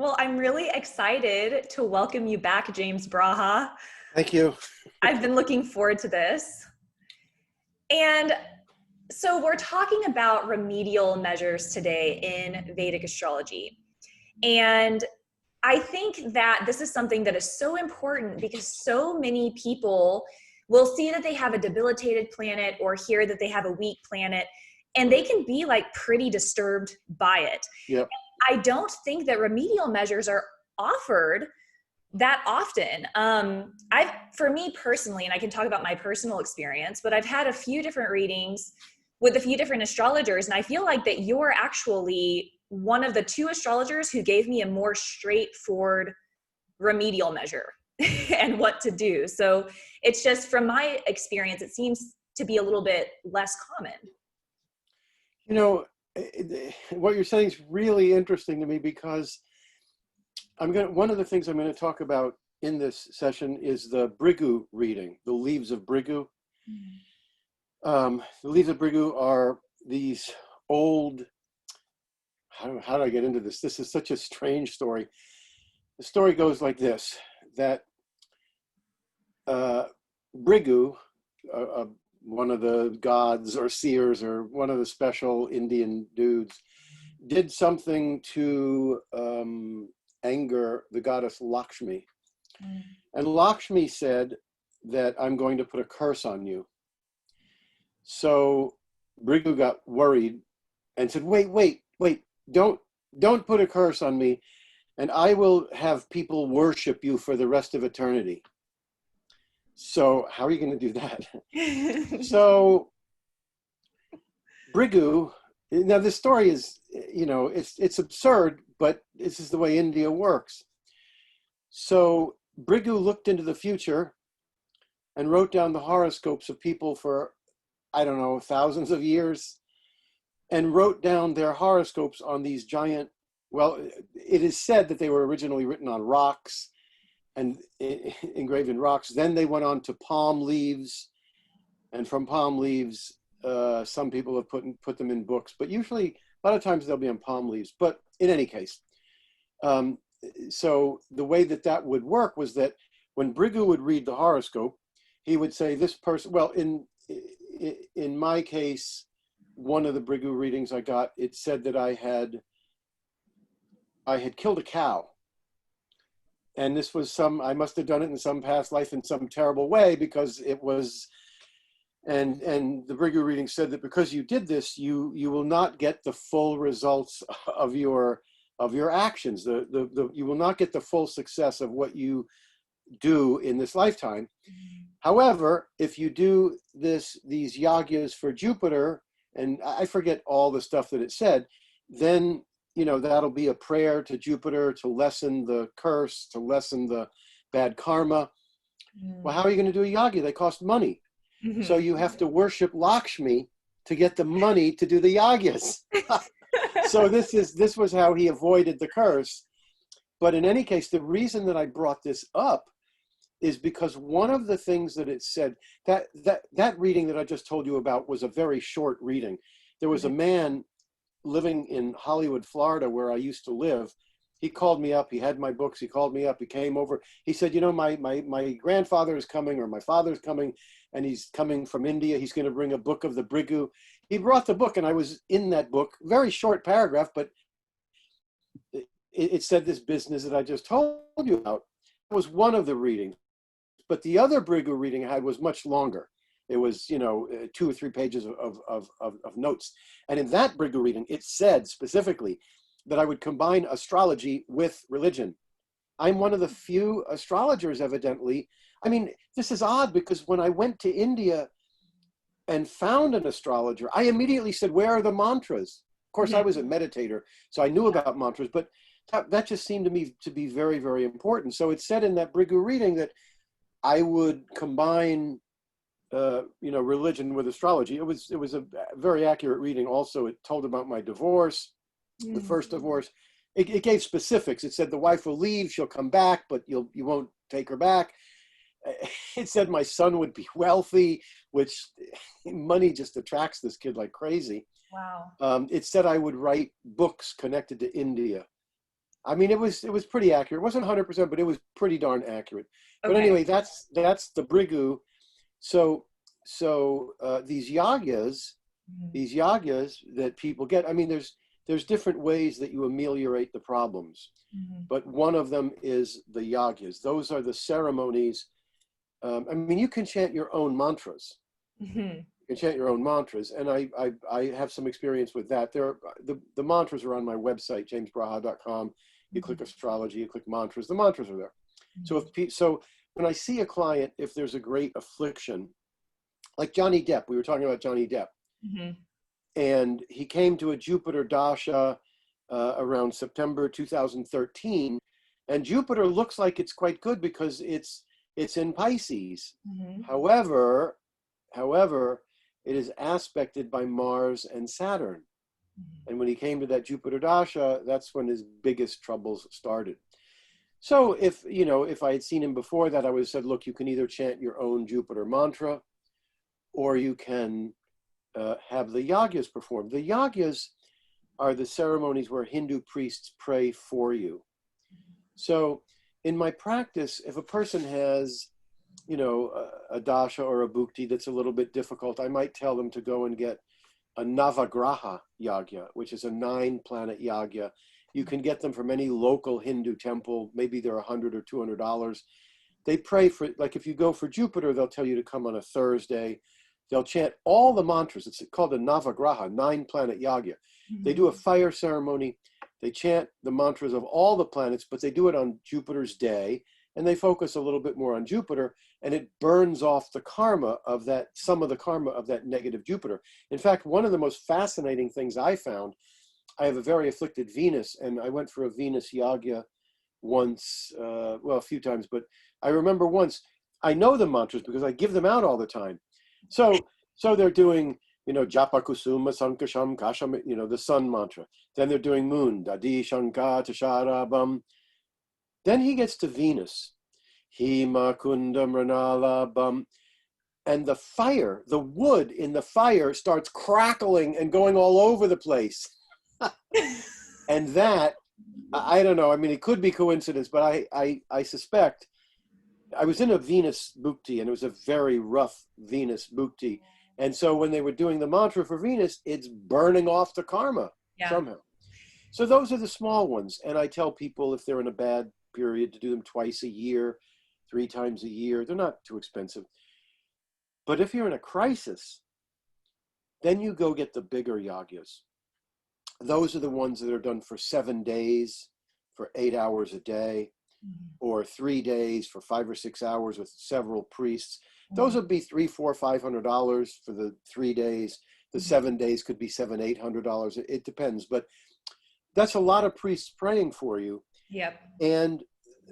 Well, I'm really excited to welcome you back, James Braha. Thank you. I've been looking forward to this. And so we're talking about remedial measures today in Vedic astrology. And I think that this is something that is so important because so many people will see that they have a debilitated planet or hear that they have a weak planet, and they can be like pretty disturbed by it. Yep. I don't think that remedial measures are offered that often. For me personally, and I can talk about my personal experience, but I've had a few different readings with a few different astrologers, and I feel like that you're actually one of the two astrologers who gave me a more straightforward remedial measure and what to do. So it's just from my experience, it seems to be a little bit less common. You know, what you're saying is really interesting to me because one of the things I'm going to talk about in this session is the Brigu reading, the leaves of Brigu. The leaves of Brigu are these old, how do I get into this? This is such a strange story. The story goes like this, that Brigu, one of the gods or seers or one of the special Indian dudes, did something to anger the goddess Lakshmi. And Lakshmi said that I'm going to put a curse on you. So Brigu got worried and said, wait, don't put a curse on me, and I will have people worship you for the rest of eternity. So how are you going to do that? So Brigu, now this story is, it's absurd, but this is the way India works. So Brigu looked into the future and wrote down the horoscopes of people for, I don't know, thousands of years, and wrote down their horoscopes on these giant, well, it is said that they were originally written on rocks and engraved in rocks. Then they went on to palm leaves, and from palm leaves, some people have put them in books, but usually a lot of times they'll be on palm leaves. But in any case, so the way that would work was that when Brigu would read the horoscope, he would say this person, well, in my case, one of the Brigu readings I got, it said that I had killed a cow. And this was I must have done it in some past life in some terrible way, because it was, and the Brigu reading said that because you did this, you will not get the full results of your actions. You will not get the full success of what you do in this lifetime. However, if you do these Yagyas for Jupiter, and I forget all the stuff that it said, then that'll be a prayer to Jupiter to lessen the curse, to lessen the bad karma. Well, how are you going to do a Yagya? They cost money. So you have to worship Lakshmi to get the money to do the Yagyas. So this was how he avoided the curse. But in any case, the reason that I brought this up is because one of the things that it said, that reading that I just told you about was a very short reading. There was a man living in Hollywood, Florida, where I used to live. He called me up. He had my books. He called me up. He came over. He said, my grandfather is coming, or my father's coming, and he's coming from India. He's going to bring a book of the Brigu. He brought the book, and I was in that book. Very short paragraph, but it said this business that I just told you about. It was one of the readings. But the other Brigu reading I had was much longer. It was, 2 or 3 pages of notes. And in that Brigu reading, it said specifically that I would combine astrology with religion. I'm one of the few astrologers, evidently. I mean, this is odd because when I went to India and found an astrologer, I immediately said, where are the mantras? Of course, I was a meditator, so I knew about mantras, but that just seemed to me to be very, very important. So it said in that Brigu reading that I would combine religion with astrology. It was a very accurate reading. Also, it told about my divorce, the first divorce. It gave specifics. It said the wife will leave, she'll come back, but you won't take her back. It said my son would be wealthy, which money just attracts this kid like crazy. Wow. It said I would write books connected to India. I mean, it was pretty accurate. It wasn't 100%, but it was pretty darn accurate. But Okay. anyway, that's the Brigu. So these Yagyas, these Yagyas that people get, I mean, there's different ways that you ameliorate the problems, but one of them is the Yagyas. Those are the ceremonies. I mean, you can chant your own mantras. You can chant your own mantras, and I have some experience with that. The mantras are on my website, jamesbraha.com. You click astrology, you click mantras. The mantras are there. So when I see a client, if there's a great affliction, like Johnny Depp, we were talking about Johnny Depp, and he came to a Jupiter dasha around September 2013, and Jupiter looks like it's quite good because it's in Pisces. However, it is aspected by Mars and Saturn. And when he came to that Jupiter dasha, that's when his biggest troubles started. So if I had seen him before that, I would have said, look, you can either chant your own Jupiter mantra, or you can have the Yagyas performed. The Yagyas are the ceremonies where Hindu priests pray for you. So in my practice, if a person has, a dasha or a bhukti that's a little bit difficult, I might tell them to go and get a Navagraha Yagya, which is a 9-planet Yagya. You can get them from any local Hindu temple. Maybe they're $100 or $200. They pray for, like if you go for Jupiter, they'll tell you to come on a Thursday. They'll chant all the mantras. It's called a Navagraha, 9-planet Yagya. They do a fire ceremony. They chant the mantras of all the planets, but they do it on Jupiter's day, and they focus a little bit more on Jupiter, and it burns off the karma of that, some of the karma of that negative Jupiter. In fact, one of the most fascinating things I found, I have a very afflicted Venus, and I went for a Venus Yagya once, a few times, but I remember once, I know the mantras because I give them out all the time. So they're doing, Japa Kusuma Sankasham Kasham, the sun mantra. Then they're doing moon, Dadi Shanka Tasharabam. Then he gets to Venus, Hima Kundam Ranala Bam. And the fire, the wood in the fire starts crackling and going all over the place. And that, I don't know, I mean, it could be coincidence, but I suspect, I was in a Venus bhukti, and it was a very rough Venus bhukti. And so when they were doing the mantra for Venus, it's burning off the karma somehow. So those are the small ones. And I tell people if they're in a bad period to do them twice a year, 3 times a year. They're not too expensive. But if you're in a crisis, then you go get the bigger yagyas. Those are the ones that are done for 7 days, for 8 hours a day, or 3 days for 5 or 6 hours with several priests. Those would be $300, $400, $500 for the 3 days. The 7 days could be $700, $800. It depends, but that's a lot of priests praying for you. Yep. And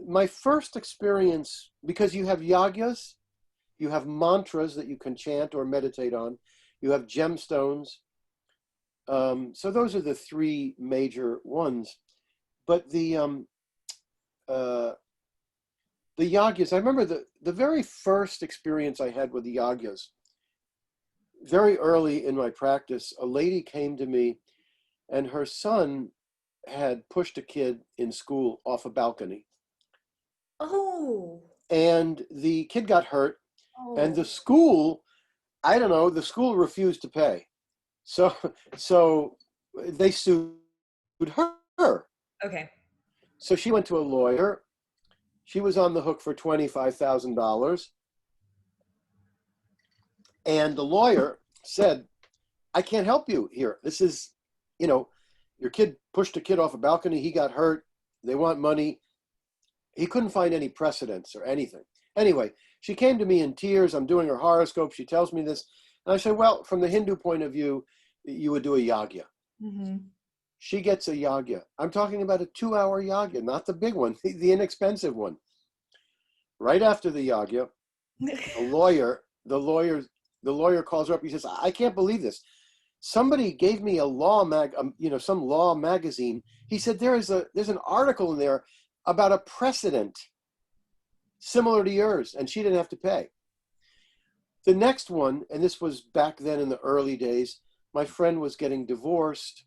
my first experience, because you have yagyas, you have mantras that you can chant or meditate on, you have gemstones. So those are the 3 major ones. But the yagyas, I remember the very first experience I had with the yagyas, very early in my practice, a lady came to me and her son had pushed a kid in school off a balcony. Oh. And the kid got hurt, and the school, I don't know, the school refused to pay. So they sued her. Okay. So she went to a lawyer. She was on the hook for $25,000. And the lawyer said, I can't help you here. This is, your kid pushed a kid off a balcony. He got hurt. They want money. He couldn't find any precedents or anything. Anyway, she came to me in tears. I'm doing her horoscope. She tells me this. And I said, well, from the Hindu point of view, you would do a yagya. She gets a yagya. I'm talking about a 2-hour yagya, not the big one, the inexpensive one. Right after the yagya, the lawyer calls her up. He says, I can't believe this. Somebody gave me a some law magazine. He said, there's an article in there about a precedent similar to yours, and she didn't have to pay. The next one, and this was back then in the early days, my friend was getting divorced,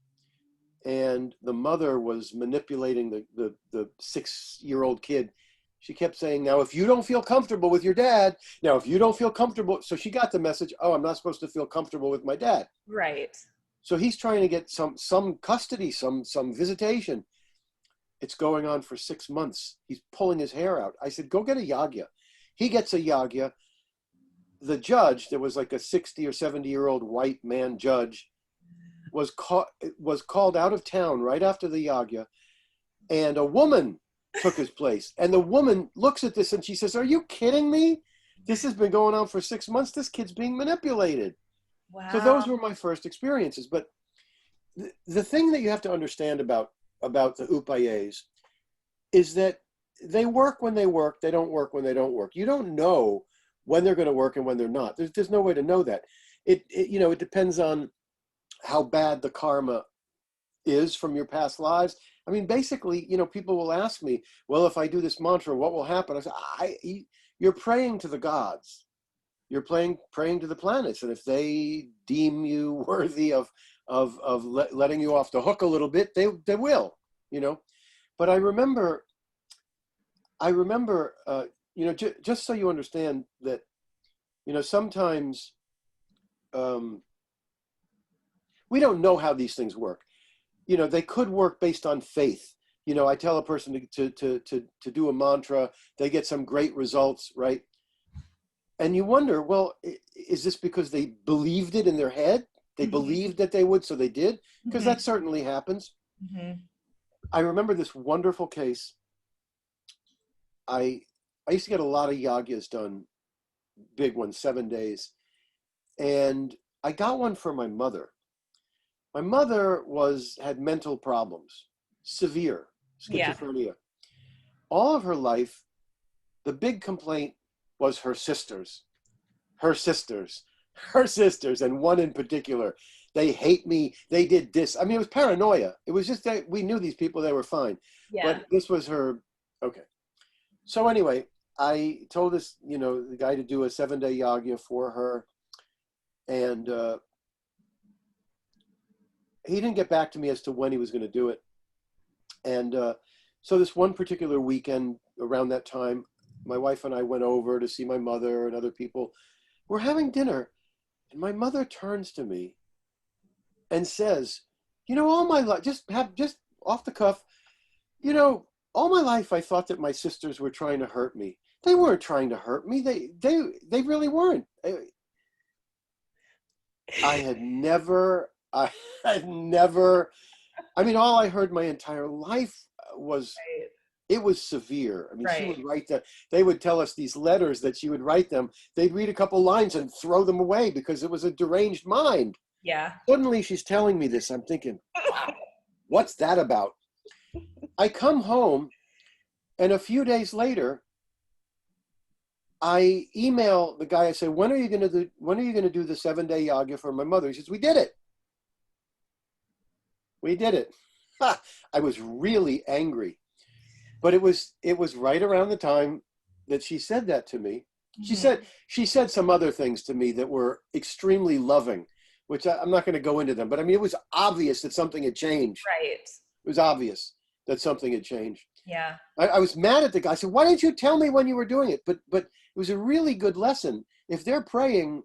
and the mother was manipulating the 6-year-old kid. She kept saying, now, if you don't feel comfortable with your dad, now, if you don't feel comfortable, so she got the message, oh, I'm not supposed to feel comfortable with my dad. Right. So he's trying to get some custody, some visitation. It's going on for 6 months. He's pulling his hair out. I said, go get a Yagya. He gets a Yagya. The judge, there was like a 60 or 70-year-old white man judge, was called out of town right after the Yagya, and a woman took his place. And the woman looks at this and she says, are you kidding me? This has been going on for 6 months. This kid's being manipulated. Wow. So those were my first experiences. But the thing that you have to understand about the UPAYES is that they work when they work. They don't work when they don't work. You don't know when they're going to work and when they're not. There's no way to know that. It depends on how bad the karma is from your past lives. I mean, basically, people will ask me, well, if I do this mantra, what will happen? I say, you're praying to the gods. You're praying to the planets. And if they deem you worthy of letting you off the hook a little bit, they will, But I remember, just so you understand that, sometimes we don't know how these things work. They could work based on faith. I tell a person to do a mantra, they get some great results, right? And you wonder, well, is this because they believed it in their head? They believed that they would, so they did? Because that certainly happens. I remember this wonderful case. I used to get a lot of Yagyas done, big ones, 7 days. And I got one for my mother. My mother had mental problems, severe schizophrenia. Yeah. All of her life, the big complaint was her sisters, and one in particular. They hate me. They did this. I mean, it was paranoia. It was just that we knew these people, they were fine. Yeah. But this was her. Okay. So anyway, I told this, the guy to do a 7-day Yagya for her. And he didn't get back to me as to when he was going to do it. And so this one particular weekend around that time, my wife and I went over to see my mother and other people. We're having dinner, and my mother turns to me and says, all my life, just off the cuff, all my life I thought that my sisters were trying to hurt me. They weren't trying to hurt me. They really weren't. I had never, all I heard my entire life was, right. It was severe. I mean, right. She would write they would tell us these letters that she would write them. They'd read a couple lines and throw them away because it was a deranged mind. Yeah. Suddenly she's telling me this. I'm thinking, wow, what's that about? I come home, and a few days later, I email the guy. I say, when are you going to do the 7-day Yagya for my mother? He says, we did it. We did it. I was really angry, but it was right around the time that she said that to me. Mm-hmm. She said some other things to me that were extremely loving, which I'm not going to go into them, but I mean, it was obvious that something had changed. Right. It was obvious that something had changed. Yeah. I was mad at the guy. I said, why didn't you tell me when you were doing it? But it was a really good lesson. If they're praying,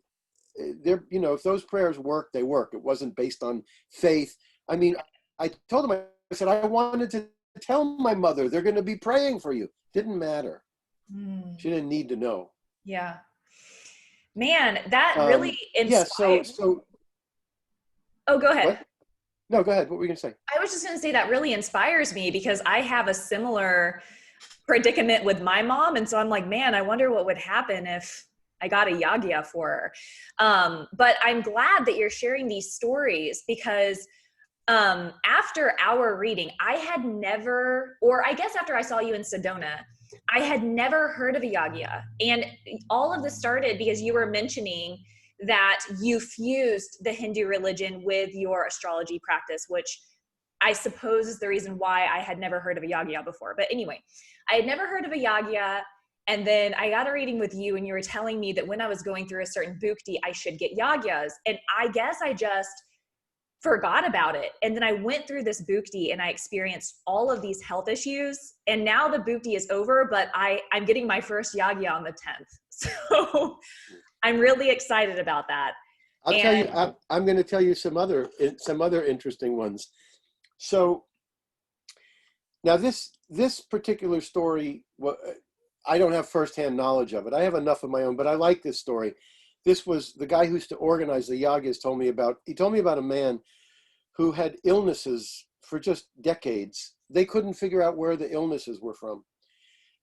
if those prayers work, they work. It wasn't based on faith. I mean, I told him, I said, I wanted to tell my mother they're going to be praying for you. Didn't matter. She didn't need to know. Yeah. Man, that really inspired. Yeah, so. Oh, go ahead. What? No, go ahead. What were you going to say? I was just going to say that really inspires me because I have a similar predicament with my mom. And so I'm like, man, I wonder what would happen if I got a Yagya for her. But I'm glad that you're sharing these stories because after our reading, I had never, or I guess after I saw you in Sedona, I had never heard of a Yagya. And all of this started because you were mentioning that you fused the Hindu religion with your astrology practice, which I suppose is the reason why I had never heard of a Yagya before. But anyway, I had never heard of a Yagya. And then I got a reading with you and you were telling me that when I was going through a certain bhukti, I should get Yagyas. And I guess I just forgot about it. And then I went through this bhukti and I experienced all of these health issues. And now the bhukti is over, but I'm getting my first yagya on the 10th. So I'm really excited about that. I'll tell you, I'm going to tell you some other interesting ones. So now this particular story, well, I don't have firsthand knowledge of it. I have enough of my own, but I like this story. This was the guy who used to organize the Yagyas told me about a man who had illnesses for just decades. They couldn't figure out where the illnesses were from.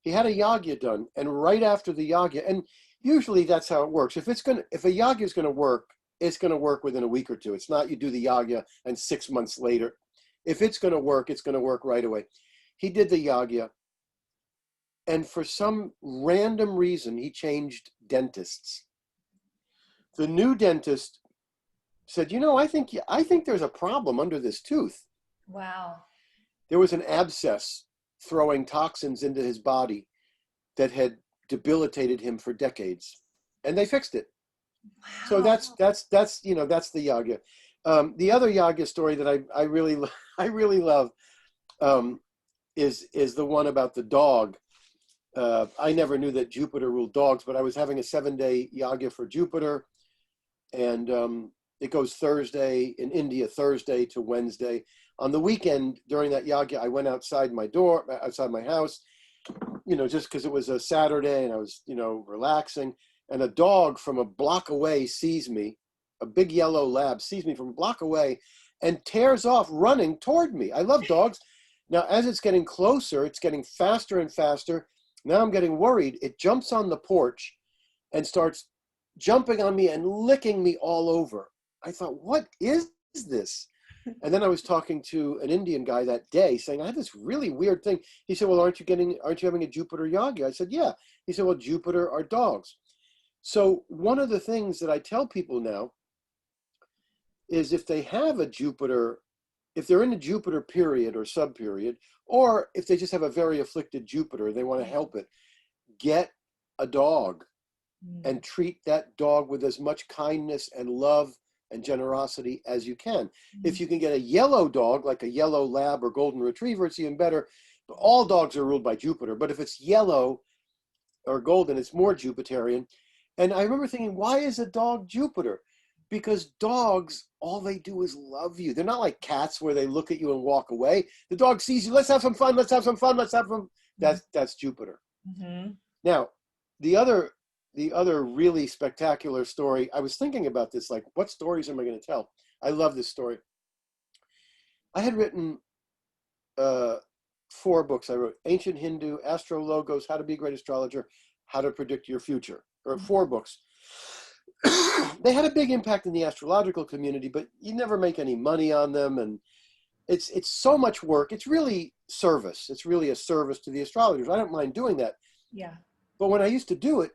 He had a Yagya done, and right after the Yagya, and usually that's how it works. If a Yagya is going to work, it's going to work within a week or two. It's not you do the Yagya and 6 months later. If it's going to work, it's going to work right away. He did the Yagya, and for some random reason, he changed dentists. The new dentist said, I think there's a problem under this tooth. Wow. There was an abscess throwing toxins into his body that had debilitated him for decades, and they fixed it. Wow. So that's the Yagya. The other Yagya story that I really love is the one about the dog. I never knew that Jupiter ruled dogs, but I was having a 7-day Yagya for Jupiter, and it goes Thursday in India, Thursday to Wednesday. On the weekend during that Yagya, I went outside my house, just because it was a Saturday and I was, relaxing. And a dog from a block away sees me, a big yellow lab sees me from a block away and tears off running toward me. I love dogs. Now, as it's getting closer, it's getting faster and faster. Now I'm getting worried. It jumps on the porch and starts jumping on me and licking me all over. I thought, what is this? And then I was talking to an Indian guy that day saying, I had this really weird thing. He said, well, aren't you having a Jupiter Yagya? I said, yeah. He said, well, Jupiter are dogs. So one of the things that I tell people now is if they have a Jupiter, if they're in a Jupiter period or subperiod, or if they just have a very afflicted Jupiter, they want to help it, get a dog and treat that dog with as much kindness and love and generosity as you can. If you can get a yellow dog, like a yellow lab or golden retriever, it's even better. But all dogs are ruled by Jupiter. But if it's yellow or golden, it's more Jupiterian. And I remember thinking, why is a dog Jupiter? Because dogs, all they do is love you. They're not like cats where they look at you and walk away. The dog sees you, let's have some fun, let's have some fun, let's have fun. That's Jupiter. Mm-hmm. Now, the other really spectacular story, I was thinking about this, like, what stories am I going to tell? I love this story. I had written 4 books. I wrote Ancient Hindu, Astrologos, How to Be a Great Astrologer, How to Predict Your Future, or 4 books. They had a big impact in the astrological community, but you never make any money on them. And it's so much work. It's really service. It's really a service to the astrologers. I don't mind doing that. Yeah. But when I used to do it,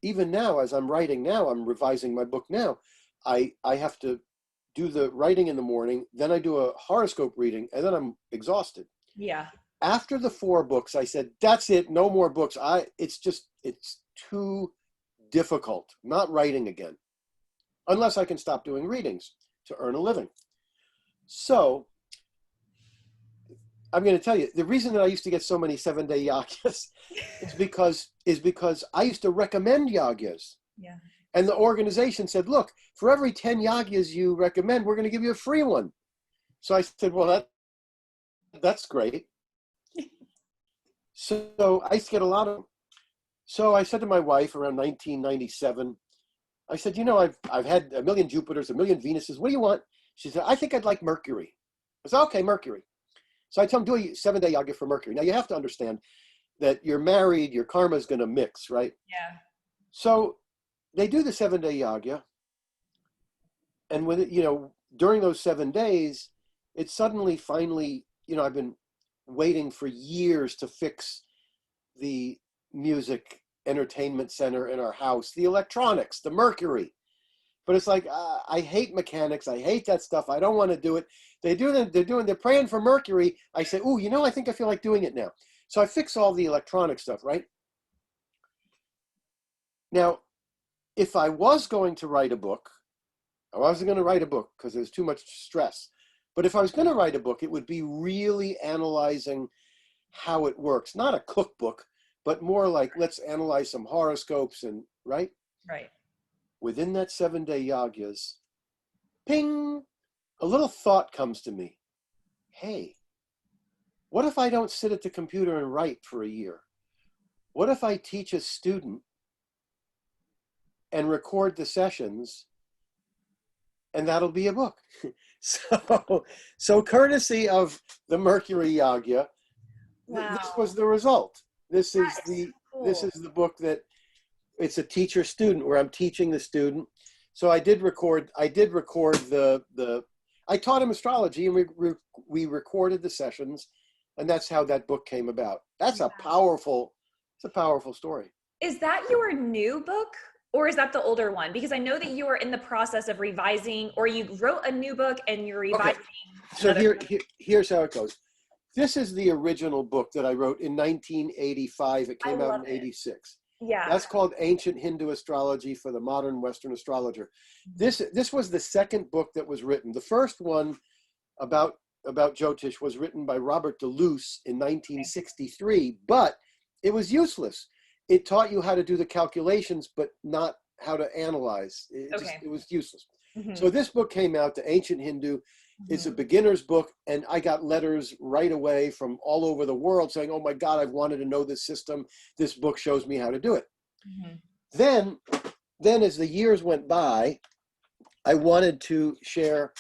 even now, as I'm writing now, I'm revising my book now, I have to do the writing in the morning, then I do a horoscope reading, and then I'm exhausted. Yeah. After the 4 books, I said, that's it, no more books. It's too difficult, not writing again, unless I can stop doing readings to earn a living. So I'm going to tell you, the reason that I used to get so many 7-day yagyas is because I used to recommend yagyas. Yeah. And the organization said, look, for every 10 yagyas you recommend, we're going to give you a free one. So I said, well, that's great. So I used to get a lot of them. So I said to my wife around 1997, I said, I've had a million Jupiters, a million Venuses. What do you want? She said, I think I'd like Mercury. I said, okay, Mercury. So I tell them, do a 7-day yagya for Mercury. Now you have to understand that you're married, your karma is going to mix, right? Yeah. So they do the 7-day yagya. And with it, during those 7 days, it suddenly, finally, I've been waiting for years to fix the music entertainment center in our house, the electronics, the Mercury. But it's like, I hate mechanics. I hate that stuff. I don't want to do it. They're praying for Mercury. I say, I think I feel like doing it now. So I fix all the electronic stuff, right? Now, if I was going to write a book, I wasn't going to write a book because there's too much stress. But if I was going to write a book, it would be really analyzing how it works. Not a cookbook, but more like, let's analyze some horoscopes and, right? Right. Within that 7-day Yagyas, ping, a little thought comes to me. Hey, what if I don't sit at the computer and write for a year? What if I teach a student and record the sessions, and that'll be a book? So courtesy of the Mercury Yagya, Wow. this was the result. This is That is so cool. this is the book that it's a teacher student where I'm teaching the student. So I did record the I taught him astrology, and we recorded the sessions, and that's how that book came about. That's a powerful story. Is that your new book, or is that the older one? Because I know that you are in the process of revising, or you wrote a new book and you're revising. Okay. So here's how it goes. This is the original book that I wrote in 1985. It came out in 86. Yeah. That's called Ancient Hindu Astrology for the Modern Western Astrologer. This was the second book that was written. The first one about Jyotish was written by Robert DeLuce in 1963, but it was useless. It taught you how to do the calculations, but not how to analyze. It was useless. Mm-hmm. So this book came out, The Ancient Hindu. Mm-hmm. It's a beginner's book, and I got letters right away from all over the world saying, oh my God, I've wanted to know this system. This book shows me how to do it. Mm-hmm. Then as the years went by, I wanted to share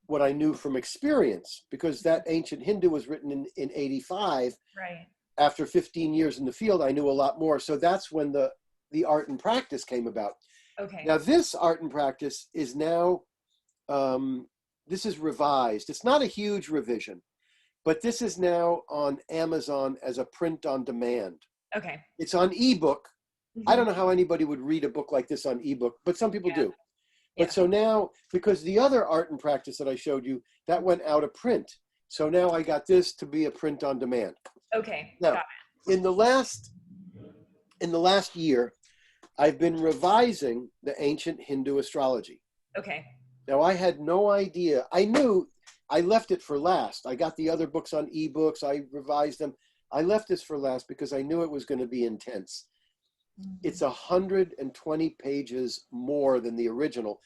what I knew from experience, because that Ancient Hindu was written in 85. Right. After 15 years in the field, I knew a lot more. So that's when the art and practice came about. Okay. Now this art and practice is now, this is revised. It's not a huge revision, but this is now on Amazon as a print on demand. Okay. It's on ebook. Mm-hmm. I don't know how anybody would read a book like this on ebook, but some people do. But so now, because the other art and practice that I showed you, that went out of print. So now I got this to be a print on demand. Okay. Now, in the last year, I've been revising the Ancient Hindu Astrology. Okay. Now, I had no idea. I knew I left it for last. I got the other books on ebooks. I revised them. I left this for last because I knew it was going to be intense. Mm-hmm. It's 120 pages more than the original.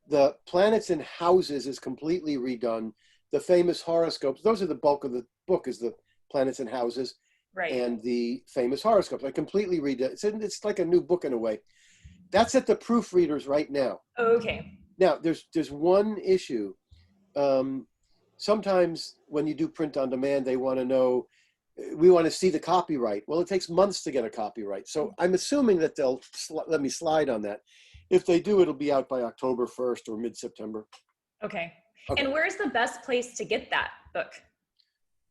The planets and houses is completely redone. The famous horoscopes, those are the bulk of the book, is the planets and houses, right, and the famous horoscopes. I completely read it. It's like a new book in a way. That's at the proofreaders right now. Okay. Now, there's one issue. Sometimes when you do print on demand, they want to know, we want to see the copyright. Well, it takes months to get a copyright. So I'm assuming that they'll let me slide on that. If they do, it'll be out by October 1st or mid-September. Okay. And where's the best place to get that book?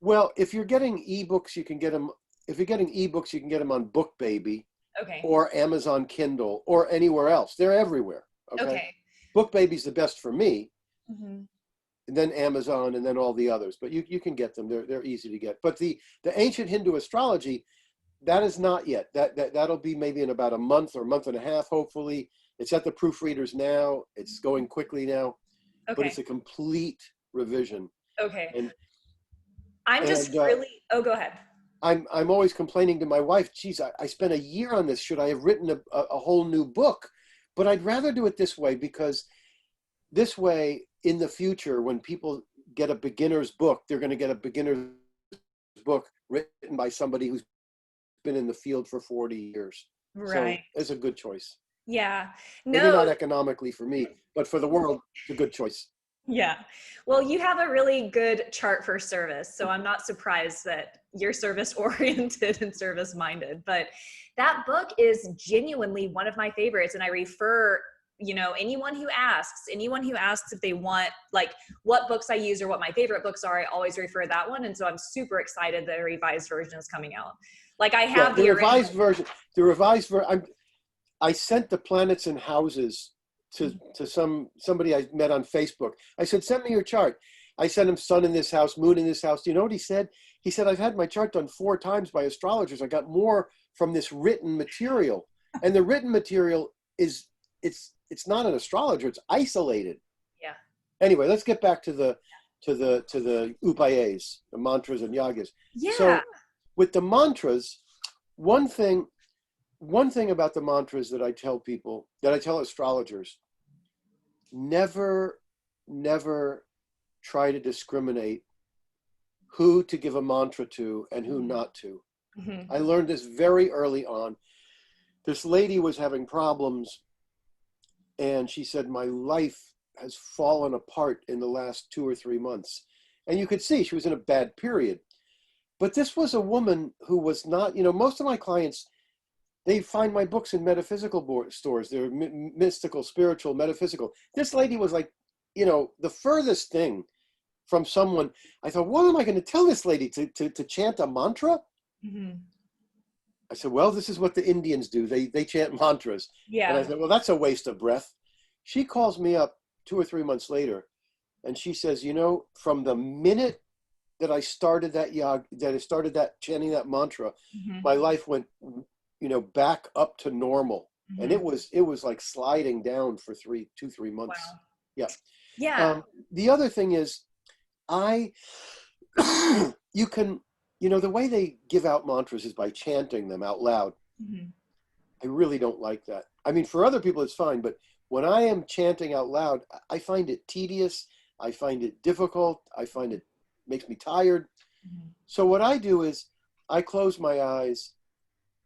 Well, if you're getting ebooks, you can get them. If you're getting ebooks, you can get them on BookBaby, okay, or Amazon Kindle, or anywhere else. They're everywhere. Okay. BookBaby's the best for me, mm-hmm, and then Amazon, and then all the others. But you can get them. They're easy to get. But the Ancient Hindu Astrology, that is not yet. That'll be maybe in about a month or a month and a half, hopefully. It's at the proofreaders now. It's going quickly now. Okay. But it's a complete revision. Okay. And I'm just really, go ahead. I'm always complaining to my wife, geez, I spent a year on this. Should I have written a whole new book? But I'd rather do it this way, because this way in the future, when people get a beginner's book, they're going to get a beginner's book written by somebody who's been in the field for 40 years. Right. So it's a good choice. Yeah. No. Maybe not economically for me, but for the world, it's a good choice. Yeah. Well, you have a really good chart for service, so I'm not surprised that you're service oriented and service minded, but that book is genuinely one of my favorites. And I refer, anyone who asks if they want, like, what books I use or what my favorite books are, I always refer that one. And so I'm super excited that a revised version is coming out. Like, I have the revised version. The revised version, I sent the planets and houses to somebody I met on Facebook. I said, send me your chart. I sent him sun in this house, moon in this house. Do you know what he said? He said, I've had my chart done 4 times by astrologers. I got more from this written material. And the written material it's not an astrologer, it's isolated. Anyway, let's get back to the UPAYES, the mantras and yagyas. Yeah. So with the mantras, one thing about the mantras that I tell people, that I tell astrologers, never try to discriminate who to give a mantra to and who not to. Mm-hmm. I learned this very early on. This lady was having problems, and she said, my life has fallen apart in the last 2 or 3 months. And you could see she was in a bad period. But this was a woman who was not, most of my clients, they find my books in metaphysical stores. They're mystical, spiritual, metaphysical. This lady was like, the furthest thing from someone. I thought, what am I going to tell this lady, to chant a mantra? Mm-hmm. I said, well, this is what the Indians do. They chant mantras. Yeah. And I said, well, that's a waste of breath. She calls me up 2 or 3 months later, and she says, from the minute that I started that chanting that mantra, Mm-hmm. my life went, back up to normal. Mm-hmm. And it was like sliding down for 2-3 months. Wow. Yeah. Yeah. The other thing is, you can, the way they give out mantras is by chanting them out loud. Mm-hmm. I really don't like that. I mean, for other people, it's fine, but when I am chanting out loud, I find it tedious. I find it difficult. I find it makes me tired. Mm-hmm. So what I do is I close my eyes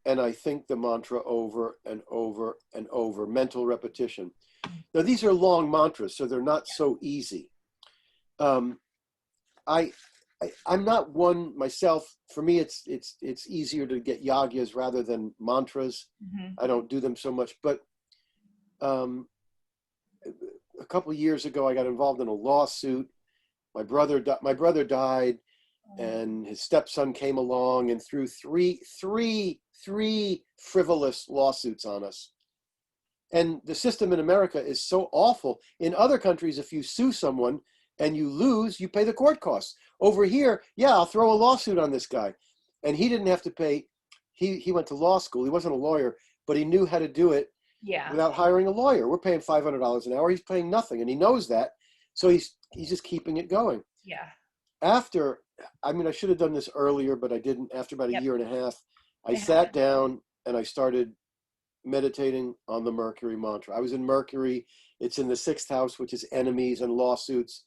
and I think the mantra over and over and over, mental repetition. Now, these are long mantras, so they're not so easy. I'm not one myself. For me, it's easier to get yagyas rather than mantras. Mm-hmm. I don't do them so much. But a couple of years ago, I got involved in a lawsuit. My brother died, and his stepson came along and threw three frivolous lawsuits on us. And the system in America is so awful. In other countries, if you sue someone and you lose, you pay the court costs. Over here, I'll throw a lawsuit on this guy. And he didn't have to pay. He went to law school. He wasn't a lawyer, but he knew how to do it without hiring a lawyer. We're paying $500 an hour. He's paying nothing, and he knows that. So he's just keeping it going. Yeah. I should have done this earlier, but I didn't. After about a year and a half, I sat down and I started meditating on the Mercury mantra. I was in Mercury. It's in the 6th house, which is enemies and lawsuits.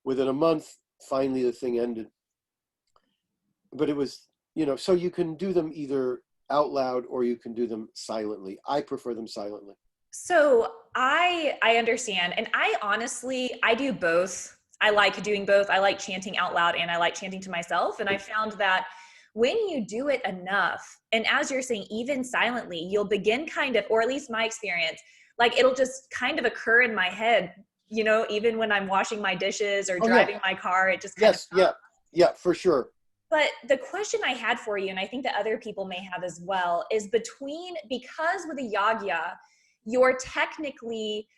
Within a month, finally the thing ended. But it was, so you can do them either out loud or you can do them silently. I prefer them silently. So I understand. And I do both. I like doing both. I like chanting out loud and I like chanting to myself. And I found that when you do it enough, and as you're saying, even silently, you'll begin kind of, or at least my experience, like it'll just kind of occur in my head, even when I'm washing my dishes or driving my car, it just kind of. Yeah, for sure. But the question I had for you, and I think that other people may have as well, is because with a yagya, you're technically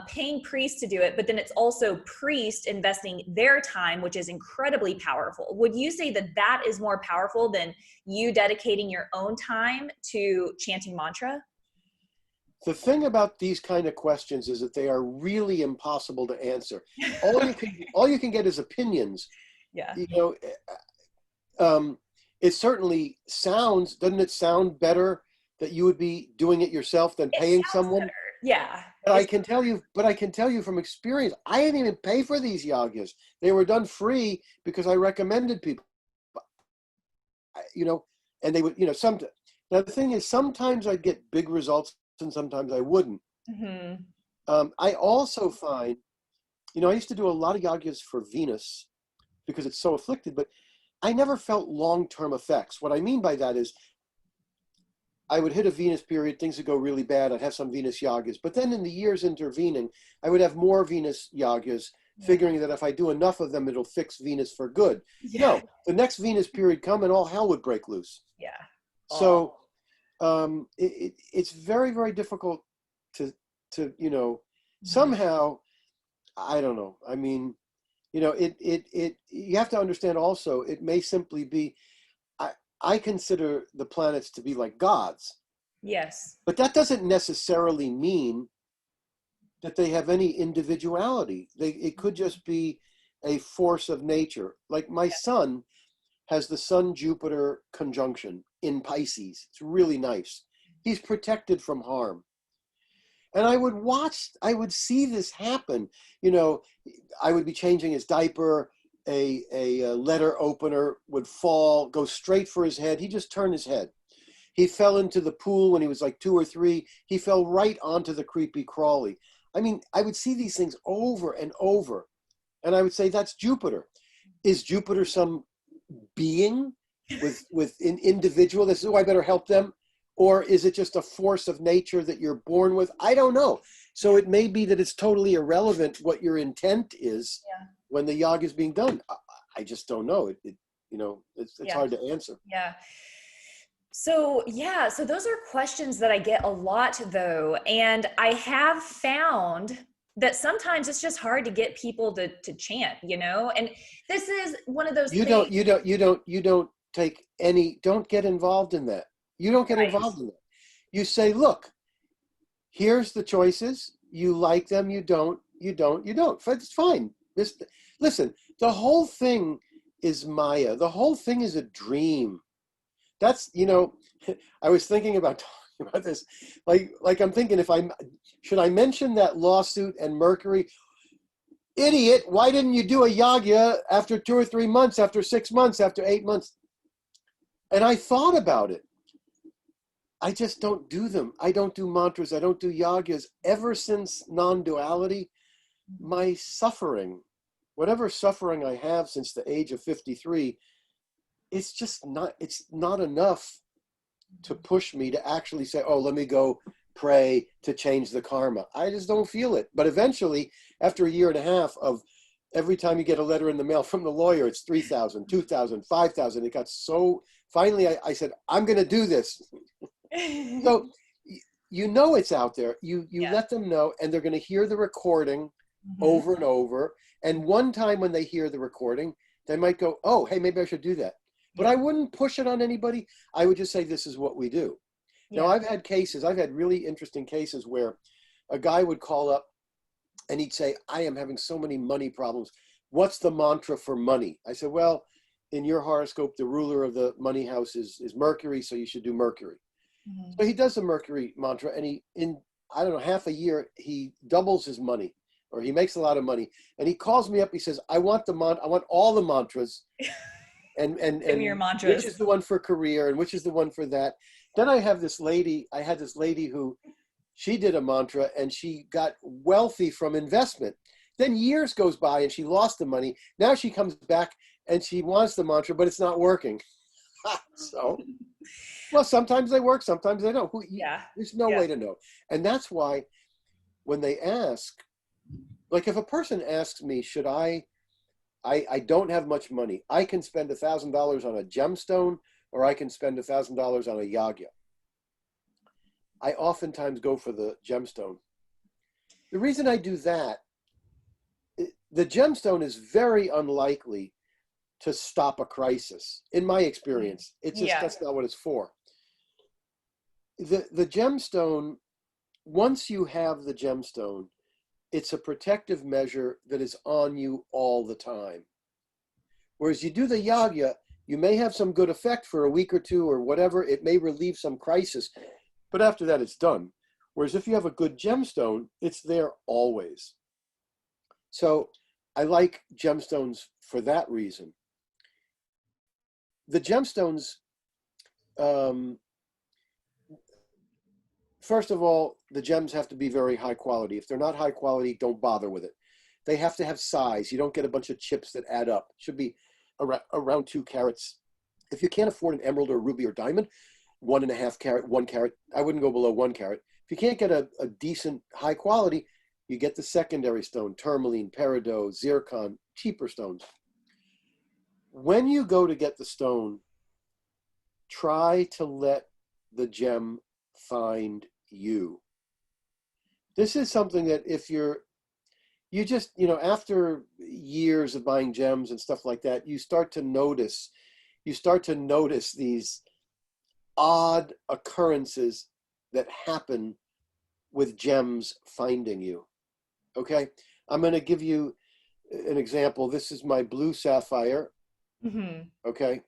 paying priests to do it, but then it's also priest investing their time, which is incredibly powerful. Would you say that is more powerful than you dedicating your own time to chanting mantra? The thing about these kind of questions is that they are really impossible to answer. All you can get is opinions. Yeah. It certainly doesn't it sound better that you would be doing it yourself than paying someone? Better. Yeah. But I can tell you from experience, I didn't even pay for these yagyas. They were done free because I recommended people, and they would, now the thing is, sometimes I'd get big results and sometimes I wouldn't. Mm-hmm. I also find, I used to do a lot of yagyas for Venus because it's so afflicted, but I never felt long-term effects. What I mean by that is I would hit a Venus period, things would go really bad, I'd have some Venus yagyas, but then in the years intervening, I would have more Venus yagyas, figuring that if I do enough of them, it'll fix Venus for good. Yeah. No, the next Venus period come and all hell would break loose. Yeah. So it's very, very difficult to somehow, I don't know. I mean, you have to understand also, it may simply be, I consider the planets to be like gods. Yes. But that doesn't necessarily mean that they have any individuality. It could just be a force of nature. Like my son has the Sun-Jupiter conjunction in Pisces. It's really nice. He's protected from harm. And I would see this happen. You know, I would be changing his diaper, a letter opener would fall, go straight for his head. He just turned his head. He fell into the pool when he was like 2 or 3. He fell right onto the creepy crawly. I mean, I would see these things over and over. And I would say, that's Jupiter. Is Jupiter some being with an individual that says, oh, I better help them? Or is it just a force of nature that you're born with? I don't know. So it may be that it's totally irrelevant what your intent is when the yag is being done. I just don't know. It's hard to answer. Yeah. So those are questions that I get a lot though. And I have found that sometimes it's just hard to get people to chant, you know, and this is one of those things. Don't get involved in that. You don't get involved in that. You say, look, here's the choices. You like them, you don't. It's fine. Listen, the whole thing is Maya. The whole thing is a dream. That's, I was thinking about talking about this. Like I'm thinking, should I mention that lawsuit and Mercury? Idiot, why didn't you do a Yagya after 2 or 3 months, after 6 months, after 8 months? And I thought about it. I just don't do them. I don't do mantras. I don't do yagyas. Ever since non-duality, my suffering, whatever suffering I have since the age of 53, it's not enough to push me to actually say, oh, let me go pray to change the karma. I just don't feel it. But eventually, after 1.5 years of every time you get a letter in the mail from the lawyer, it's 3,000, 2,000, 5,000. It got so, finally I said, I'm going to do this. So, it's out there. You let them know, and they're going to hear the recording over and over. And one time when they hear the recording, they might go, oh, hey, maybe I should do that. But I wouldn't push it on anybody. I would just say, this is what we do. Now, I've had really interesting cases where a guy would call up and he'd say, I am having so many money problems. What's the mantra for money? I said, well, in your horoscope, the ruler of the money house is Mercury, so you should do Mercury. So he does the Mercury mantra, and in half a year, he doubles his money, or he makes a lot of money. And he calls me up. He says, I want all the mantras, and your mantras. Which is the one for career, and which is the one for that. Then I had this lady who, she did a mantra, and she got wealthy from investment. Then years goes by, and she lost the money. Now she comes back, and she wants the mantra, but it's not working. So, well, sometimes they work, sometimes they don't. There's no way to know. And that's why when they ask, like if a person asks me, should I don't have much money. I can spend $1,000 on a gemstone, or I can spend $1,000 on a yagya. I oftentimes go for the gemstone. The reason I do that, the gemstone is very unlikely to stop a crisis. In my experience, it's just, that's not what it's for. The gemstone, once you have the gemstone, it's a protective measure that is on you all the time. Whereas you do the yagya, you may have some good effect for a week or 2 or whatever. It may relieve some crisis, but after that it's done. Whereas if you have a good gemstone, it's there always. So I like gemstones for that reason. The gemstones, first of all, the gems have to be very high quality. If they're not high quality, don't bother with it. They have to have size. You don't get a bunch of chips that add up. It should be around 2 carats. If you can't afford an emerald or ruby or diamond, 1.5 carat, 1 carat. I wouldn't go below 1 carat. If you can't get a decent high quality, you get the secondary stone, tourmaline, peridot, zircon, cheaper stones. When you go to get the stone, try to let the gem find you. This is something that if you just, after years of buying gems and stuff like that, you start to notice these odd occurrences that happen with gems finding you. Okay. I'm going to give you an example. This is my blue sapphire. Okay.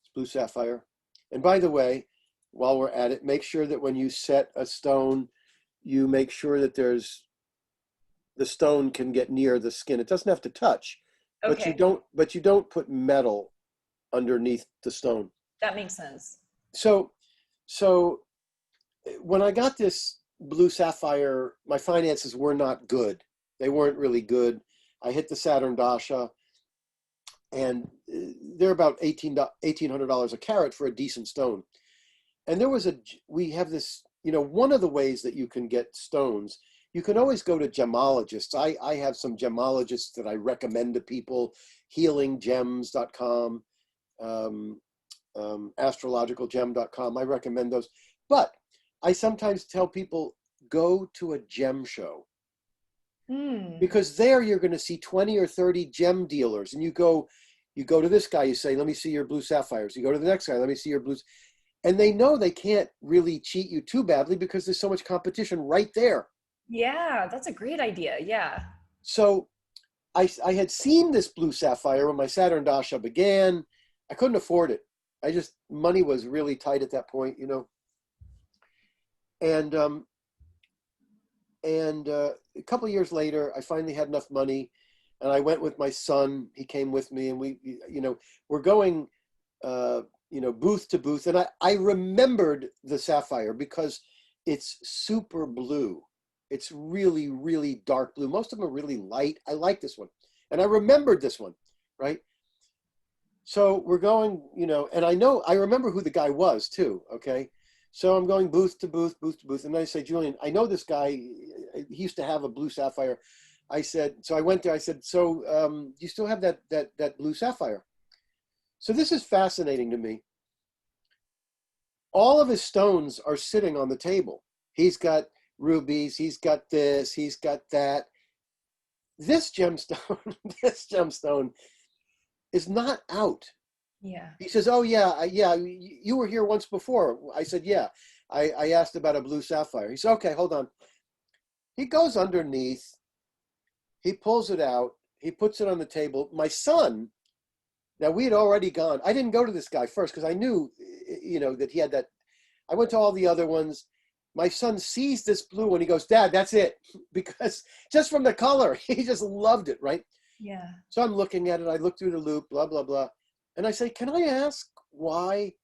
It's blue sapphire. And by the way, while we're at it, make sure that when you set a stone, you make sure that the stone can get near the skin. It doesn't have to touch, but Okay. you don't put metal underneath the stone. That makes sense. So when I got this blue sapphire, my finances were not good. They weren't really good. I hit the Saturn Dasha, and they're about $1,800 a carat for a decent stone. And we have this, one of the ways that you can get stones, you can always go to gemologists. I have some gemologists that I recommend to people, healinggems.com, astrologicalgem.com. I recommend those. But I sometimes tell people, go to a gem show. Because there you're going to see 20 or 30 gem dealers. And you go to this guy, you say, let me see your blue sapphires. You go to the next guy, let me see your blues. And they know they can't really cheat you too badly because there's so much competition right there. Yeah, that's a great idea. Yeah. So I had seen this blue sapphire when my Saturn Dasha began. I couldn't afford it. Money was really tight at that point, And a couple of years later, I finally had enough money, and I went with my son. He came with me, and we're going, booth to booth. And I remembered the sapphire because it's super blue. It's really, really dark blue. Most of them are really light. I like this one. And I remembered this one, right? So we're going, and I remember who the guy was too, okay? So I'm going booth to booth, booth to booth. And I say, Julian, I know this guy. He used to have a blue sapphire. I said, so I went there. I said, so do you still have that blue sapphire? So this is fascinating to me. All of his stones are sitting on the table. He's got rubies. He's got this. He's got that. This gemstone is not out. Yeah. He says, oh, yeah, you were here once before. I said, yeah. I asked about a blue sapphire. He said, okay, hold on. He goes underneath. He pulls it out. He puts it on the table. My son, now we had already gone. I didn't go to this guy first because I knew, that he had that. I went to all the other ones. My son sees this blue and he goes, Dad, that's it. Because just from the color, he just loved it, right? Yeah. So I'm looking at it. I look through the loop, blah, blah, blah. And I say, can I ask why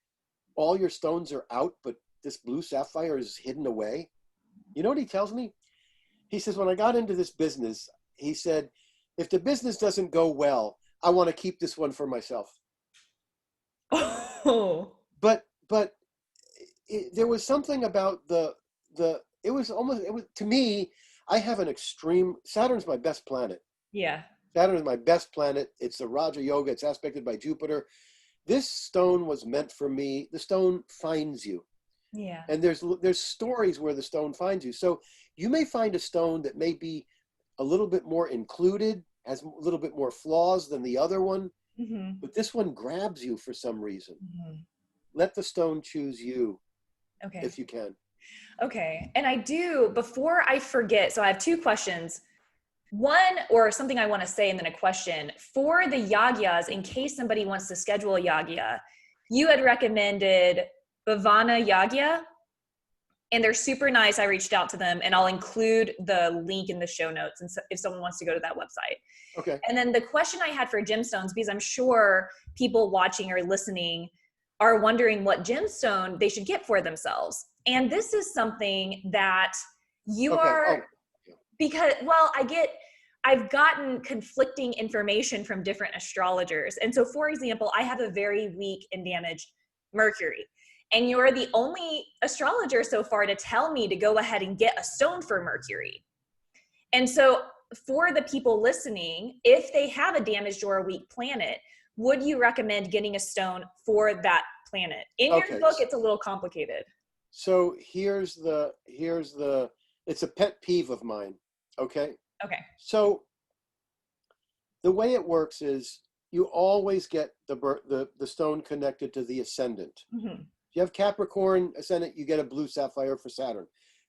all your stones are out, but this blue sapphire is hidden away? You know what he tells me? He says, when I got into this business, he said, if the business doesn't go well, I want to keep this one for myself. Oh. But there was something about it was to me, I have an extreme, Saturn's my best planet. Yeah. Saturn is my best planet. It's the Raja Yoga. It's aspected by Jupiter. This stone was meant for me. The stone finds you. Yeah. And there's stories where the stone finds you. So you may find a stone that may be a little bit more included, has a little bit more flaws than the other one, but this one grabs you for some reason. Let the stone choose you, if you can. Okay. And before I forget, so I have two questions. One, or something I want to say, and then a question. For the Yagyas, in case somebody wants to schedule a Yagya, you had recommended Bhavana Yagya, and they're super nice. I reached out to them, and I'll include the link in the show notes and so if someone wants to go to that website. Okay. And then the question I had for gemstones, because I'm sure people watching or listening are wondering what gemstone they should get for themselves. And this is something that because, well, I've gotten conflicting information from different astrologers. And so, for example, I have a very weak and damaged Mercury. And you're the only astrologer so far to tell me to go ahead and get a stone for Mercury. And so for the people listening, if they have a damaged or a weak planet, would you recommend getting a stone for that planet? In your book, it's a little complicated. So here's it's a pet peeve of mine. Okay. Okay. So the way it works is you always get the stone connected to the ascendant. If you have Capricorn ascendant, you get a blue sapphire for Saturn.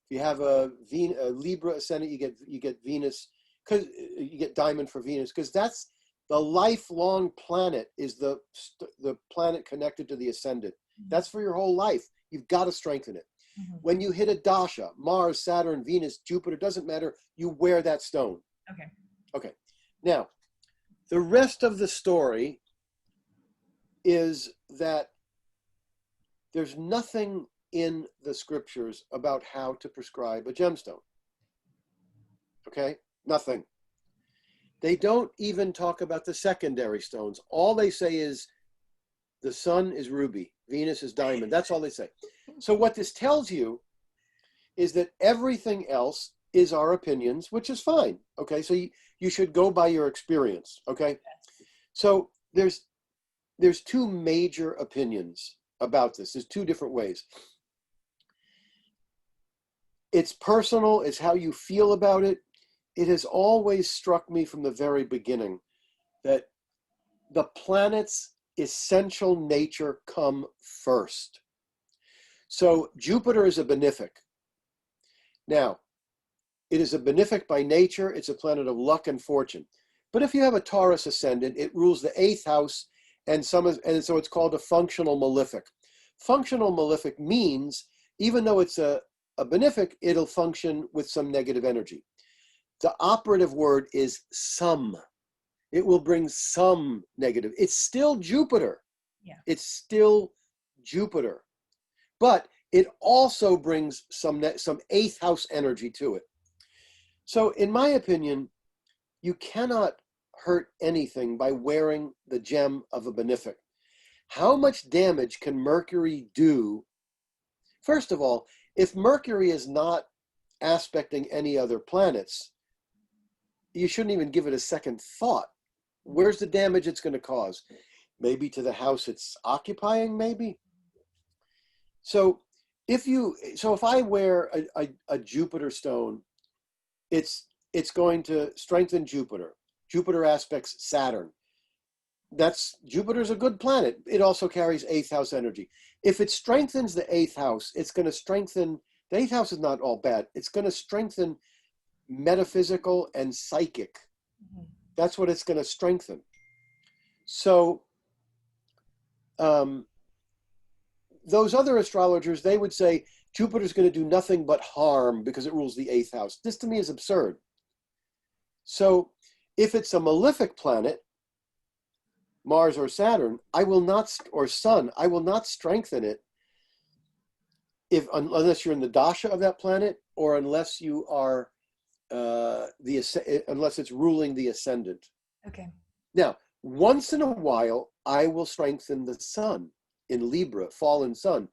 If you have a Libra ascendant, you get Venus because you get diamond for Venus, because that's the lifelong planet, is the planet connected to the ascendant. That's for your whole life. You've got to strengthen it. When you hit a dasha, Mars, Saturn, Venus, Jupiter, doesn't matter, you wear that stone. Okay. Now, the rest of the story is that there's nothing in the scriptures about how to prescribe a gemstone. Okay? Nothing. They don't even talk about the secondary stones. All they say is the sun is ruby, Venus is diamond. That's all they say. So what this tells you is that everything else is our opinions, which is fine. Okay? So you should go by your experience. Okay? So there's two major opinions about this. There's two different ways. It's personal, it's how you feel about it. It has always struck me from the very beginning that the planet's essential nature come first. So Jupiter is a benefic. Now, it is a benefic by nature. It's a planet of luck and fortune. But if you have a Taurus ascendant, it rules the 8th house, and so it's called a functional malefic. Functional malefic means, even though it's a benefic, it'll function with some negative energy. The operative word is some. It will bring some negative. It's still Jupiter. Yeah. It's still Jupiter. But it also brings some 8th house energy to it. So in my opinion, you cannot hurt anything by wearing the gem of a benefic. How much damage can Mercury do? First of all, if Mercury is not aspecting any other planets, you shouldn't even give it a second thought. Where's the damage it's going to cause? Maybe to the house it's occupying, maybe? So if I wear a Jupiter stone, it's going to strengthen Jupiter. Jupiter aspects Saturn. Jupiter's a good planet. It also carries 8th house energy. If it strengthens the 8th house, it's going to strengthen, the 8th house is not all bad. It's going to strengthen metaphysical and psychic. That's what it's going to strengthen. So those other astrologers, they would say Jupiter's going to do nothing but harm because it rules the 8th house. This to me is absurd. So if it's a malefic planet, Mars or Saturn, or Sun, I will not strengthen it unless you're in the dasha of that planet, or unless you are unless it's ruling the ascendant. Okay. Now, once in a while, I will strengthen the Sun in Libra, fallen Sun,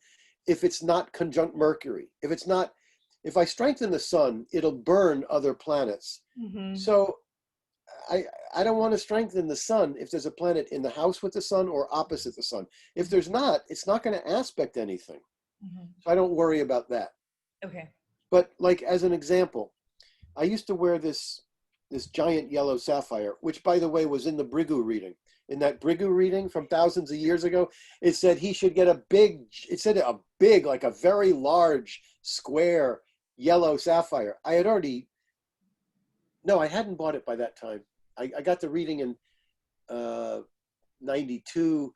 if it's not conjunct Mercury. If I strengthen the Sun, it'll burn other planets. So I don't want to strengthen the Sun if there's a planet in the house with the Sun or opposite the Sun. If there's not, it's not going to aspect anything. So I don't worry about that. Okay. But like as an example, I used to wear this giant yellow sapphire, which by the way was in the Brigu reading. In that Brigu reading from thousands of years ago, it said he should get a big, like a very large, square yellow sapphire. I hadn't bought it by that time. I got the reading in 92.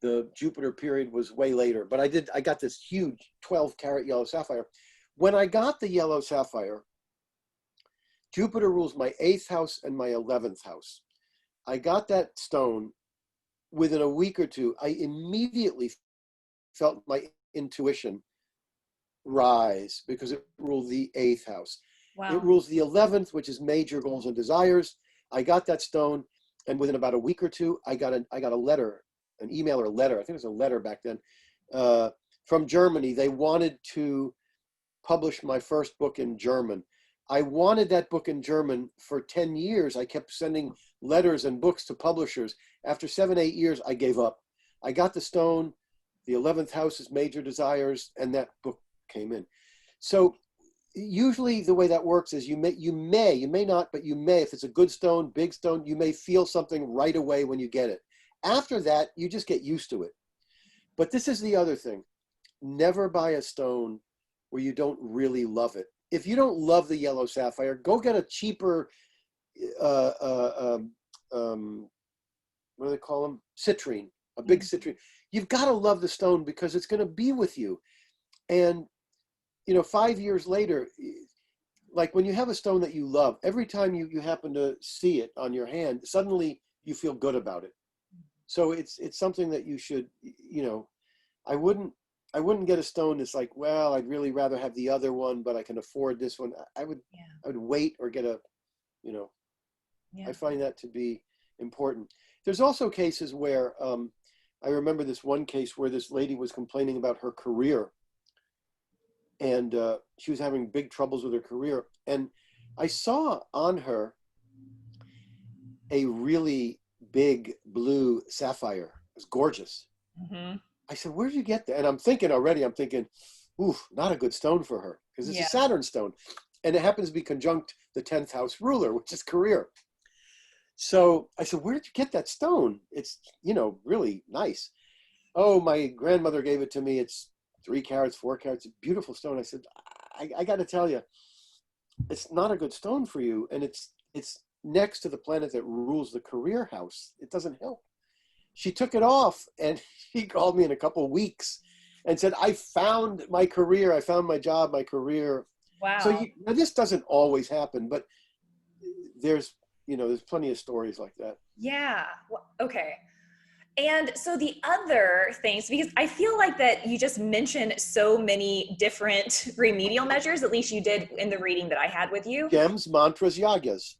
The Jupiter period was way later, but I got this huge 12-carat yellow sapphire. When I got the yellow sapphire, Jupiter rules my 8th house and my 11th house. I got that stone within a week or two. I immediately felt my intuition rise because it ruled the 8th house. Wow. It rules the 11th, which is major goals and desires. I got that stone, and within about a week or two, I got a letter, an email or a letter. I think it was a letter back then, from Germany. They wanted to publish my first book in German. I wanted that book in German for 10 years. I kept sending letters and books to publishers. After 7-8 years, I gave up. I got the stone, the 11th house is major desires, and that book came in. So usually the way that works is you may not, but you may, if it's a good stone, big stone, you may feel something right away when you get it. After that, you just get used to it. But this is the other thing. Never buy a stone where you don't really love it. If you don't love the yellow sapphire, go get a cheaper uh, uh, um, what do they call them? Citrine, a big citrine. You've got to love the stone because it's going to be with you. And, 5 years later, like when you have a stone that you love, every time you happen to see it on your hand, suddenly you feel good about it. So it's something that you should, I wouldn't get a stone that's like, well, I'd really rather have the other one, but I can afford this one. I would wait or get a, I find that to be important. There's also cases where, I remember this one case where this lady was complaining about her career, and she was having big troubles with her career. And I saw on her a really big blue sapphire. It was gorgeous. Mm-hmm. I said, where did you get that? And I'm thinking, oof, not a good stone for her, because it's a Saturn stone. And it happens to be conjunct the 10th house ruler, which is career. So I said, where did you get that stone? It's, really nice. Oh, my grandmother gave it to me. It's 3 carats, 4 carats, a beautiful stone. I said, I got to tell you, it's not a good stone for you. And it's next to the planet that rules the career house. It doesn't help. She took it off, and she called me in a couple of weeks and said, I found my career. I found my job, my career. Wow. So now this doesn't always happen, but there's plenty of stories like that. Yeah. Okay. And so the other things, because I feel like that you just mentioned so many different remedial measures, at least you did in the reading that I had with you. Gems, mantras, yagyas.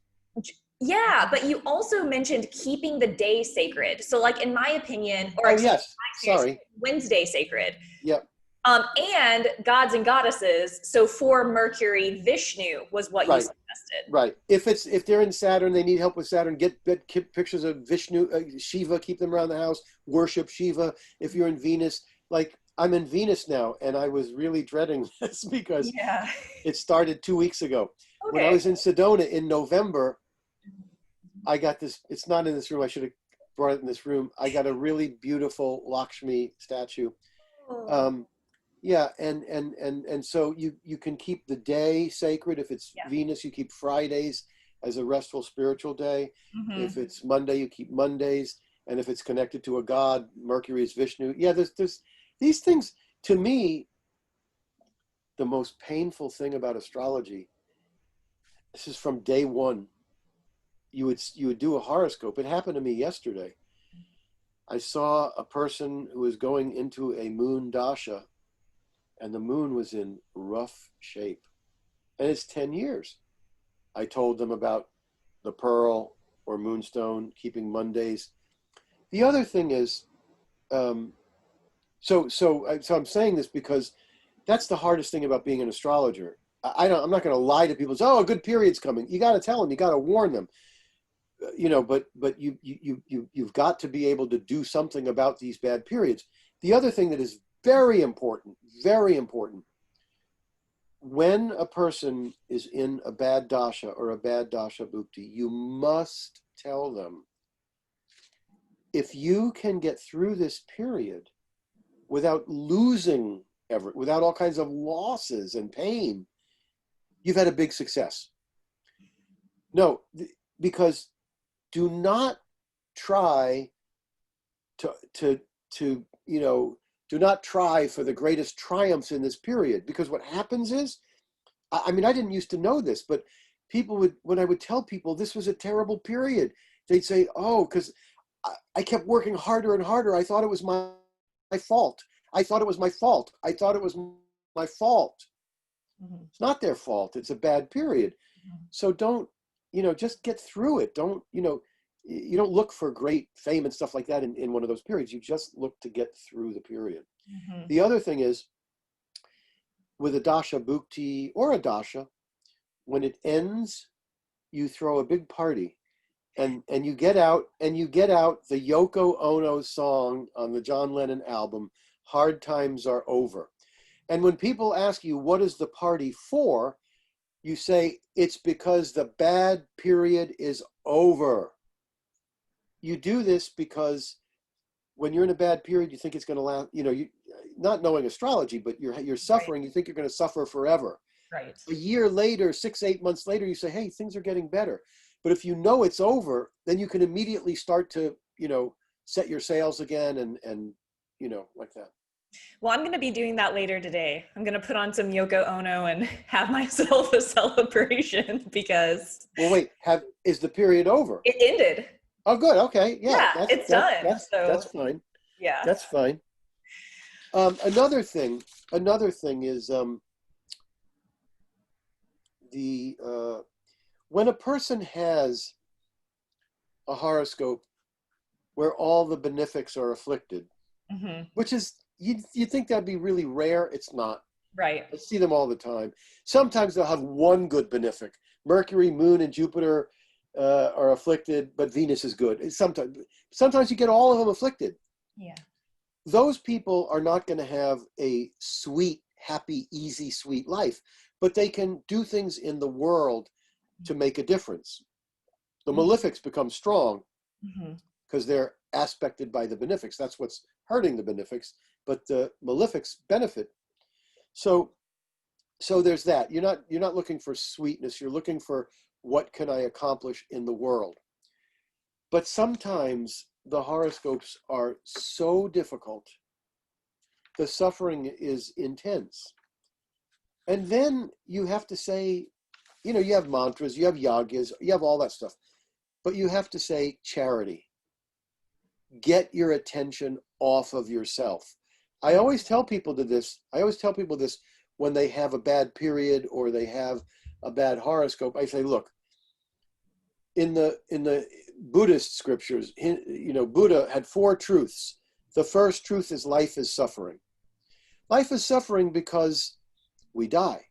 Yeah, but you also mentioned keeping the day sacred. So like in my opinion, or yes, sorry, Wednesday sacred. Yep. And gods and goddesses. So for Mercury, Vishnu was what you suggested. Right. If they're in Saturn, they need help with Saturn. Get pictures of Vishnu, Shiva. Keep them around the house. Worship Shiva. If you're in Venus, like I'm in Venus now, and I was really dreading this because it started 2 weeks ago. Okay. When I was in Sedona in November, I got this. It's not in this room. I should have brought it in this room. I got a really beautiful Lakshmi statue. Oh. Yeah, and so you can keep the day sacred. If it's Venus, you keep Fridays as a restful spiritual day. Mm-hmm. If it's Monday, you keep Mondays. And if it's connected to a god, Mercury is Vishnu. Yeah, there's these things. To me, the most painful thing about astrology, this is from day one. You would do a horoscope. It happened to me yesterday. I saw a person who was going into a moon dasha, and the moon was in rough shape. And it's 10 years. I told them about the pearl or moonstone, keeping Mondays. The other thing is, so I'm saying this because that's the hardest thing about being an astrologer. I'm not going to lie to people. Say, oh, a good period's coming. You got to tell them. You got to warn them. But you've got to be able to do something about these bad periods. The other thing that is very important, when a person is in a bad dasha or a bad dasha bhukti, you must tell them, if you can get through this period without losing without all kinds of losses and pain, you've had a big success. No, because do not try do not try for the greatest triumphs in this period, because what happens is, I mean, I didn't used to know this, but when I would tell people this was a terrible period, they'd say, oh, because I kept working harder and harder. I thought it was my fault. I thought it was my fault. I thought it was my fault. Mm-hmm. It's not their fault. It's a bad period. Mm-hmm. So don't, just get through it. Don't, you don't look for great fame and stuff like that in one of those periods. You just look to get through the period. Mm-hmm. The other thing is, with a dasha bhukti or a dasha, when it ends, you throw a big party, and you get out the Yoko Ono song on the John Lennon album, Hard Times Are Over. And when people ask you, what is the party for? You say, it's because the bad period is over. You do this because when you're in a bad period, you think it's going to last, you not knowing astrology, but you're suffering, you think you're going to suffer forever. Right. A year later, 6-8 months later, you say, hey, things are getting better. But if you know it's over, then you can immediately start to, you know, set your sails again and you know, like that. Well, I'm going to be doing that later today. I'm going to put on some Yoko Ono and have myself a celebration because Well, wait, is the period over? it ended. Oh, good. Okay. Yeah. Yeah, it's done. That's fine. Yeah. That's fine. Another thing is when a person has a horoscope where all the benefics are afflicted, Mm-hmm. which is, you think that'd be really rare. It's not. Right. I see them all the time. Sometimes they'll have one good benefic. Mercury, Moon, and Jupiter are afflicted, but Venus is good. Sometimes you get all of them afflicted. Yeah. Those people are not going to have a sweet, happy, easy, sweet life, but they can do things in the world to make a difference. The malefics become strong because they're aspected by the benefics. That's what's hurting the benefics, but the malefics benefit. So there's that. You're not looking for sweetness. You're looking for what can I accomplish in the world. But sometimes the horoscopes are so difficult. The suffering is intense. And then you have to say, you know, you have mantras, you have yagyas, you have all that stuff. But you have to say charity. Get your attention off of yourself. I always tell people this when they have a bad period or they have a bad horoscope. I say, look, in the Buddhist scriptures, you know, Buddha had 4 truths. The first truth is life is suffering. Life is suffering because we die.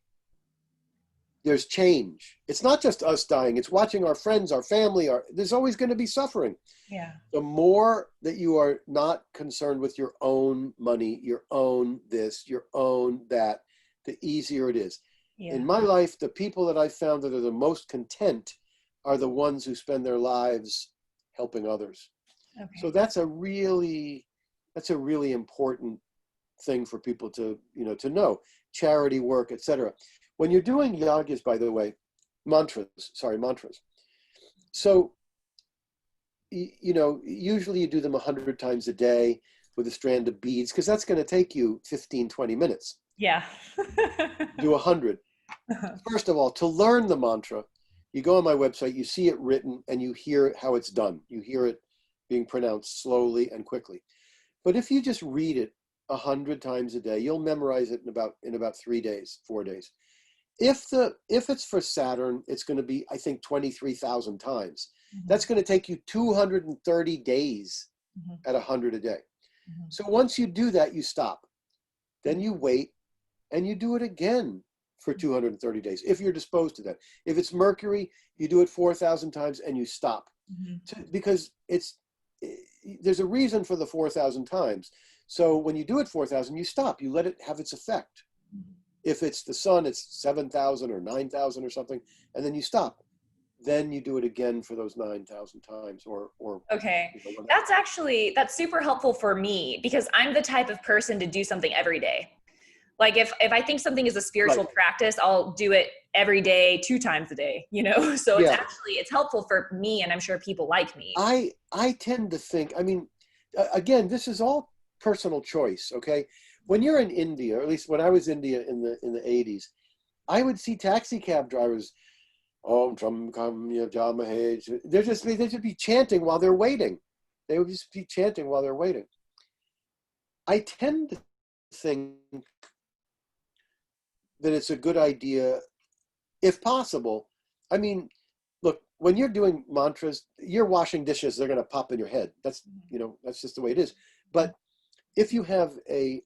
There's change. It's not just us dying. It's watching our friends, our family. There's always going to be suffering. Yeah. The more that you are not concerned with your own money, your own this, your own that, the easier it is. Yeah. In my life, the people that I've found that are the most content are the ones who spend their lives helping others. Okay. So that's a really important thing for people to know. Charity work, etc. When you're doing yagyas, by the way, mantras. So, you know, usually you do them 100 times a day with a strand of beads, because that's going to take you 15, 20 minutes. Yeah. Do 100. First of all, to learn the mantra, you go on my website, you see it written, and you hear how it's done. You hear it being pronounced slowly and quickly. But if you just read it 100 times a day, you'll memorize it in about 3 days, 4 days. If it's for Saturn, it's going to be, I think, 23,000 times. Mm-hmm. That's going to take you 230 days at 100 a day. Mm-hmm. So once you do that, you stop. Then you wait and you do it again for 230 days, if you're disposed to that. If it's Mercury, you do it 4,000 times and you stop. Mm-hmm. Because there's a reason for the 4,000 times. So when you do it 4,000, you stop. You let it have its effect. Mm-hmm. If it's the sun, it's 7,000 or 9,000 or something, and then you stop. Then you do it again for those 9,000 times or okay. You know, that's super helpful for me, because I'm the type of person to do something every day. Like if I think something is a spiritual practice, I'll do it every day, 2 times a day, you know? So it's helpful for me, and I'm sure people like me. I tend to think, I mean, again, this is all personal choice, okay? When you're in India, or at least when I was in India in the 80s, I would see taxi cab drivers, they'd just be chanting while they're waiting. They would just be chanting while they're waiting. I tend to think that it's a good idea, if possible. I mean, look, when you're doing mantras, you're washing dishes, they're going to pop in your head. That's just the way it is. But if you have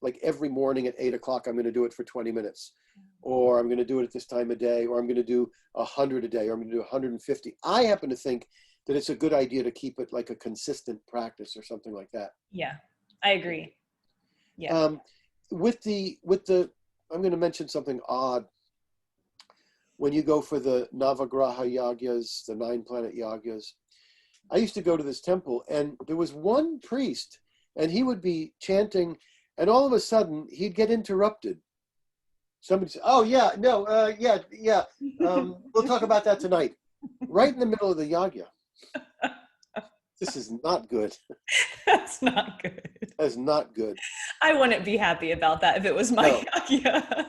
like every morning at 8 o'clock, I'm going to do it for 20 minutes, or I'm going to do it at this time of day, or I'm going to do 100 a day, or I'm going to do 150. I happen to think that it's a good idea to keep it like a consistent practice or something like that. Yeah, I agree. Yeah. With the, I'm going to mention something odd. When you go for the Navagraha Yagyas, the 9-planet Yagyas, I used to go to this temple, and there was one priest, and he would be chanting, and all of a sudden he'd get interrupted. Somebody said, "Oh yeah, no, we'll talk about that tonight." right in the middle of the Yagya. This is not good. That's not good. That's not good. I wouldn't be happy about that if it was my Yagya.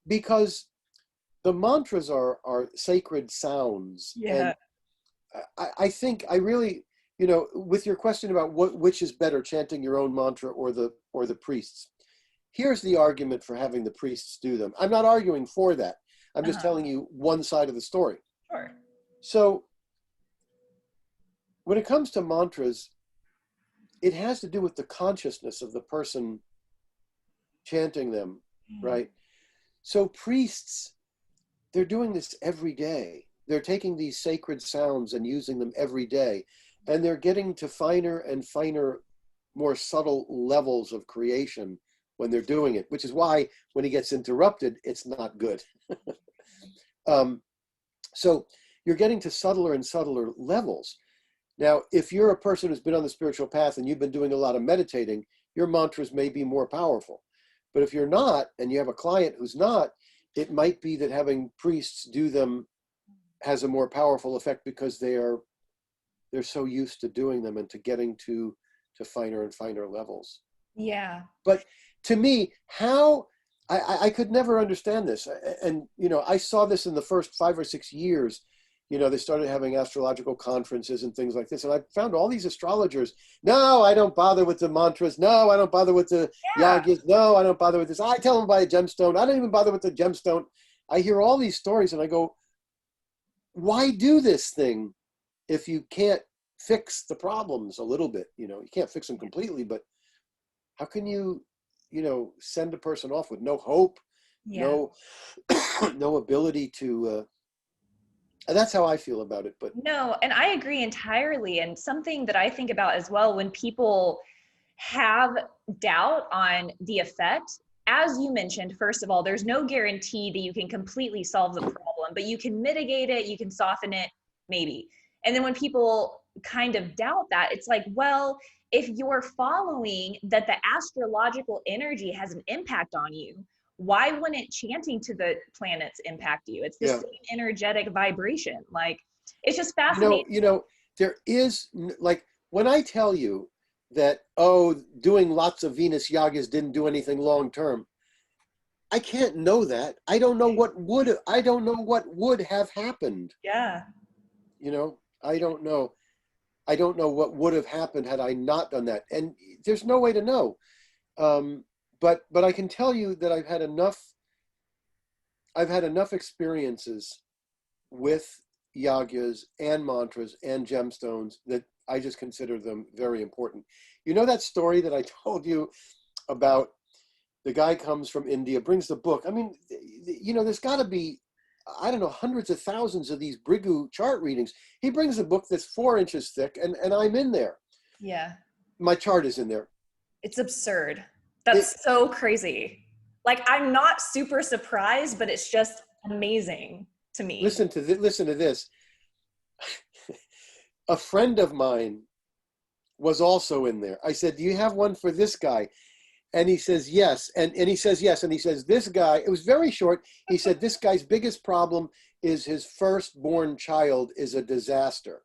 Because the mantras are sacred sounds. Yeah. And I think I really, with your question about which is better, chanting your own mantra or the priests, here's the argument for having the priests do them. I'm not arguing for that. I'm just telling you one side of the story. Sure. So when it comes to mantras, it has to do with the consciousness of the person chanting them, right? So priests, they're doing this every day. They're taking these sacred sounds and using them every day. And they're getting to finer and finer, more subtle levels of creation when they're doing it, which is why when he gets interrupted, it's not good. So you're getting to subtler and subtler levels. Now, if you're a person who's been on the spiritual path and you've been doing a lot of meditating, your mantras may be more powerful. But if you're not, and you have a client who's not, it might be that having priests do them has a more powerful effect because they're so used to doing them and to getting to finer and finer levels. Yeah. But to me, I could never understand this. And, I saw this in the first 5 or 6 years. They started having astrological conferences and things like this. And I found all these astrologers, no, I don't bother with the mantras. No, I don't bother with the yagyas. No, I don't bother with this. I tell them by a gemstone. I don't even bother with the gemstone. I hear all these stories and I go, why do this thing if you can't fix the problems a little bit? You can't fix them completely, but how can you, send a person off with no hope, no ability to, and that's how I feel about it. But no, and I agree entirely. And something that I think about as well, when people have doubt on the effect, as you mentioned, first of all, there's no guarantee that you can completely solve the problem, but you can mitigate it, you can soften it, maybe. And then when people kind of doubt that, it's like, well, if you're following that the astrological energy has an impact on you, why wouldn't chanting to the planets impact you? It's the same energetic vibration. Like, it's just fascinating. There is, like, when I tell you that, doing lots of Venus yagas didn't do anything long term, I can't know that. I don't know what would have happened. Yeah. I don't know. I don't know what would have happened had I not done that. And there's no way to know. But I can tell you that I've had enough experiences with yagyas and mantras and gemstones that I just consider them very important. That story that I told you about the guy comes from India, brings the book. I mean, there's got to be, I don't know, hundreds of thousands of these Brigu chart readings. He brings a book that's 4 inches thick and I'm in there. Yeah. My chart is in there. It's absurd. That's so crazy. Like, I'm not super surprised, but it's just amazing to me. Listen to this. A friend of mine was also in there. I said, do you have one for this guy? And he says, yes. And he says, yes. And he says, this guy, it was very short. He said, this guy's biggest problem is his firstborn child is a disaster.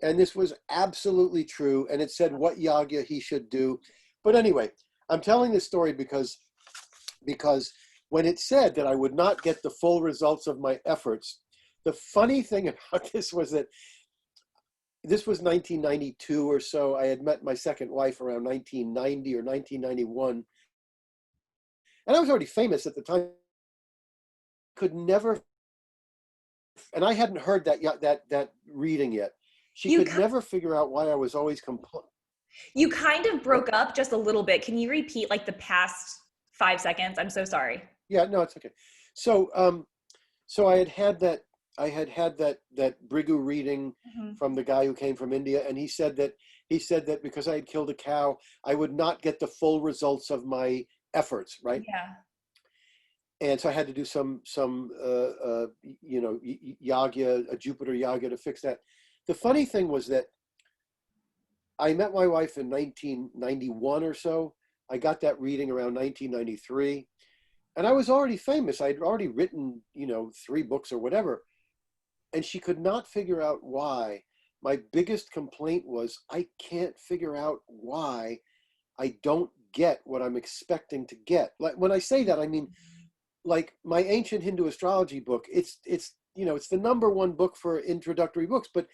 And this was absolutely true. And it said what yagya he should do. But anyway, I'm telling this story because when it said that I would not get the full results of my efforts, the funny thing about this was that this was 1992 or so. I had met my second wife around 1990 or 1991. And I was already famous at the time. Could never, and I hadn't heard that reading yet. She could never figure out why I was always complaining. You kind of broke up just a little bit. Can you repeat like the past 5 seconds? I'm so sorry. Yeah, no, it's okay. So I had that Brigu reading from the guy who came from India, and he said that because I had killed a cow, I would not get the full results of my efforts, right? Yeah. And so I had to do some yagya, a Jupiter yagya to fix that. The funny thing was that I met my wife in 1991 or so. I got that reading around 1993. And I was already famous. I'd already written, 3 books or whatever. and she could not figure out why. My biggest complaint was, I can't figure out why I don't get what I'm expecting to get. Like when I say that, I mean, like my ancient Hindu astrology book, it's you know, it's the #1 book for introductory books, but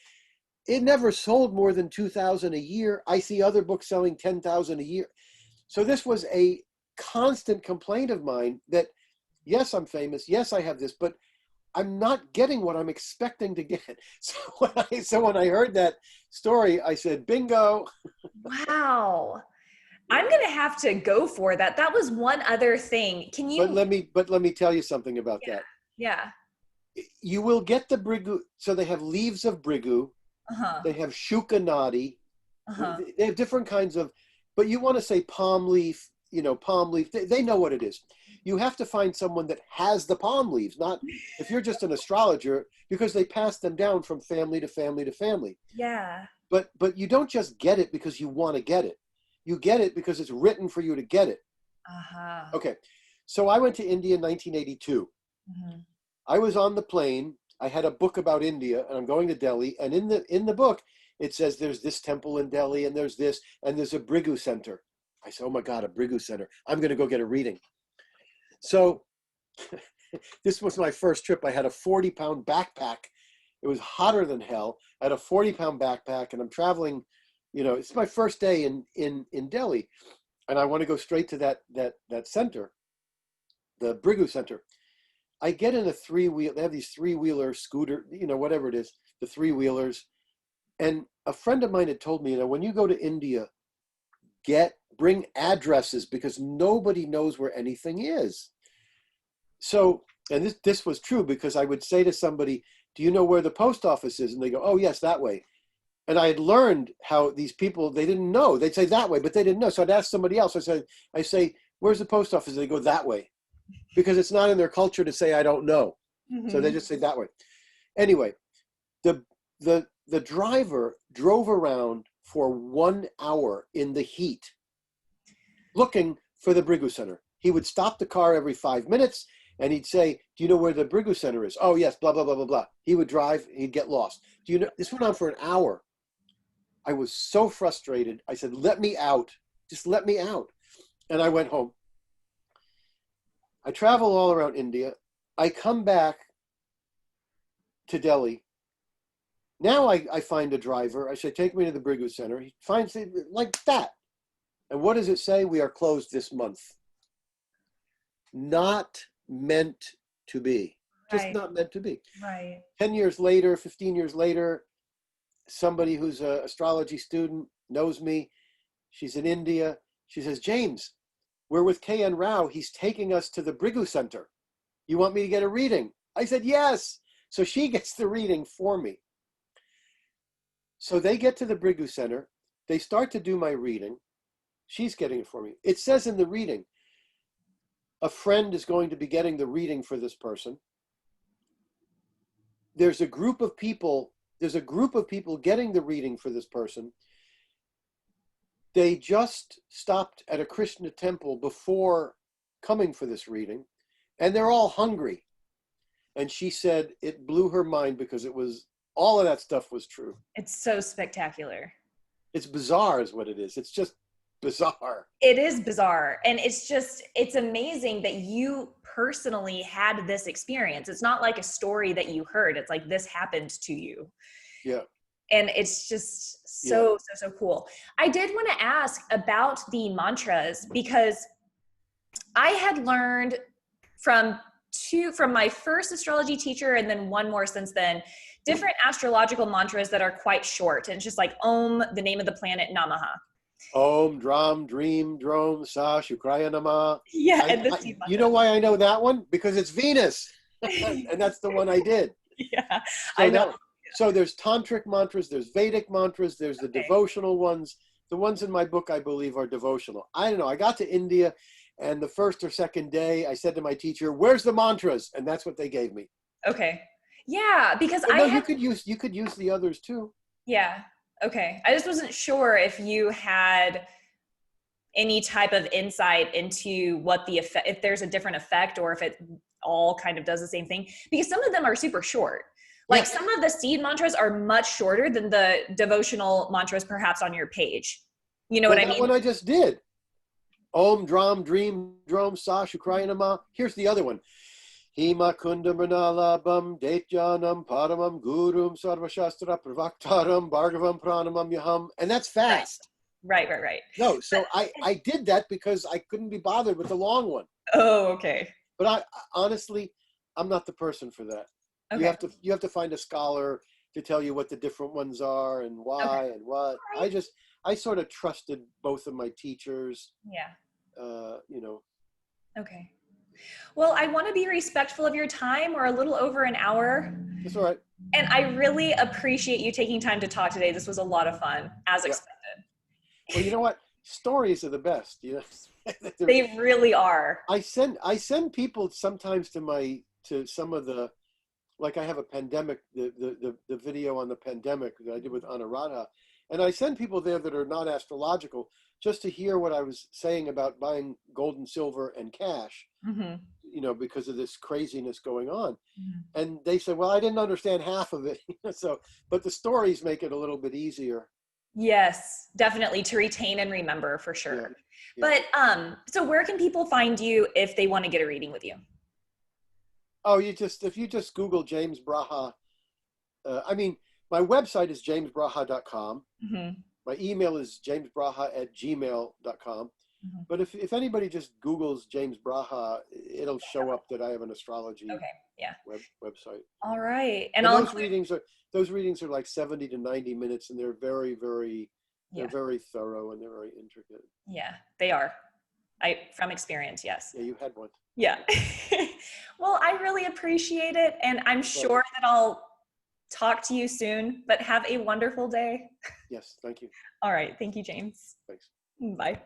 it never sold more than 2,000 a year. I see other books selling 10,000 a year. So this was a constant complaint of mine that, yes, I'm famous. Yes, I have this, but I'm not getting what I'm expecting to get. So when I heard that story, I said, bingo. Wow. I'm going to have to go for that. That was one other thing. Can you? But let me tell you something about that. Yeah. You will get the brigu. So they have leaves of brigu. Uh-huh. They have shuka nadi. Uh-huh. They have different kinds of, but you want to say palm leaf, you know, palm leaf. They know what it is. You have to find someone that has the palm leaves, not if you're just an astrologer, because they pass them down from family to family to family. Yeah. But you don't just get it because you want to get it. You get it because it's written for you to get it. Uh-huh. Okay. So I went to India in 1982. Mm-hmm. I was on the plane. I had a book about India, and I'm going to Delhi. And in the book, it says there's this temple in Delhi, and there's this, and there's a Brigu center. I said, oh my God, a Brigu center. I'm going to go get a reading. So this was my first trip. I had a 40-pound backpack. It was hotter than hell. I had a 40-pound backpack, and I'm traveling, you know, it's my first day in Delhi, and I want to go straight to that center, the Brigu Center. I get in a three-wheel. They have these three-wheeler scooter, you know, whatever it is, the three-wheelers. And a friend of mine had told me, you know, when you go to India, bring addresses because nobody knows where anything is. So, and this was true because I would say to somebody, do you know where the post office is? And they go, oh, yes, that way. And I had learned how these people, they didn't know. They'd say that way, but they didn't know. So I'd ask somebody else. I say, where's the post office? And they go that way because it's not in their culture to say, I don't know. Mm-hmm. So they just say that way. Anyway, the driver drove around for 1 hour in the heat looking for the Brigu Center. He would stop the car every 5 minutes and he'd say, do you know where the Brigu Center is? Oh, yes, blah, blah, blah, blah, blah. He would drive, he'd get lost. Do you know, this went on for an hour. I was so frustrated. I said, let me out. Just let me out. And I went home. I travel all around India. I come back to Delhi. Now I find a driver. I say, take me to the Brigu Center. He finds it like that. And what does it say? We are closed this month. Not meant to be. Just not meant to be. Right. 10 years later, 15 years later, somebody who's an astrology student knows me. She's in India. She says, James, we're with K.N. Rao. He's taking us to the Brigu Center. You want me to get a reading? I said, yes. So she gets the reading for me. So they get to the Brigu Center. They start to do my reading. She's getting it for me. It says in the reading, a friend is going to be getting the reading for this person. There's a group of people getting the reading for this person. They just stopped at a Krishna temple before coming for this reading, and they're all hungry. And she said it blew her mind because all of that stuff was true. It's so spectacular. It's bizarre is what it is. It's just bizarre. It is bizarre. And it's amazing that you personally had this experience. It's not like a story that you heard. It's like this happened to you. Yeah. And it's just so cool. I did want to ask about the mantras because I had learned from my first astrology teacher and then one more since then, different astrological mantras that are quite short. And it's just like Om, the name of the planet, Namaha. Om, Dram, Dream, Drome, Sa, Shukraya Nama. Yeah. You know why I know that one? Because it's Venus. And that's the one I did. Yeah, I know. So there's tantric mantras, there's Vedic mantras, there's the devotional ones. The ones in my book, I believe, are devotional. I don't know. I got to India, and the first or second day, I said to my teacher, where's the mantras? And that's what they gave me. Okay. Yeah, because you could use the others too. Yeah. Okay. I just wasn't sure if you had any type of insight into what the effect, if there's a different effect or if it all kind of does the same thing, because some of them are super short. Like Yes. some of the seed mantras are much shorter than the devotional mantras perhaps on your page. You know Well, what I that mean? one I just did. Om, Dram, Dream, Drom, Sa, Shukrayanama. Here's the other one. Hima Kundamanalabam, Daityanam, Paramam, Gurum, Sarvashastra, Pravaktaram, Bhargavam, Pranamam, Yaham. And that's fast. Right. No, so I did that because I couldn't be bothered with the long one. Oh, okay. But I honestly, I'm not the person for that. Okay. You have to find a scholar to tell you what the different ones are and why and what. Right. I sort of trusted both of my teachers. Yeah. You know. Okay. Well, I want to be respectful of your time. We're a little over an hour. That's all right. And I really appreciate you taking time to talk today. This was a lot of fun, as expected. Well, you know what? Stories are the best. You know. They really are. I send people sometimes to some of the, like I have a pandemic, the video on the pandemic that I did with Anuradha, and I send people there that are not astrological just to hear what I was saying about buying gold and silver and cash, you know, because of this craziness going on. And they said, well, I didn't understand half of it. So, but the stories make it a little bit easier. Yes, definitely, to retain and remember for sure. Yeah. But so where can people find you if they want to get a reading with you? Oh, if you just Google James Braha, my website is jamesbraha.com. My email is jamesbraha@gmail.com. But if anybody just Googles James Braha, it'll show up that I have an astrology website. All right. And those readings are like 70 to 90 minutes, and they're very, very, they're very thorough and they're very intricate. Yeah, they are. From experience, yes. Yeah, you had one. Yeah. Well, I really appreciate it. And I'm sure that I'll talk to you soon, but have a wonderful day. Yes, thank you. All right. Thank you, James. Thanks. Bye.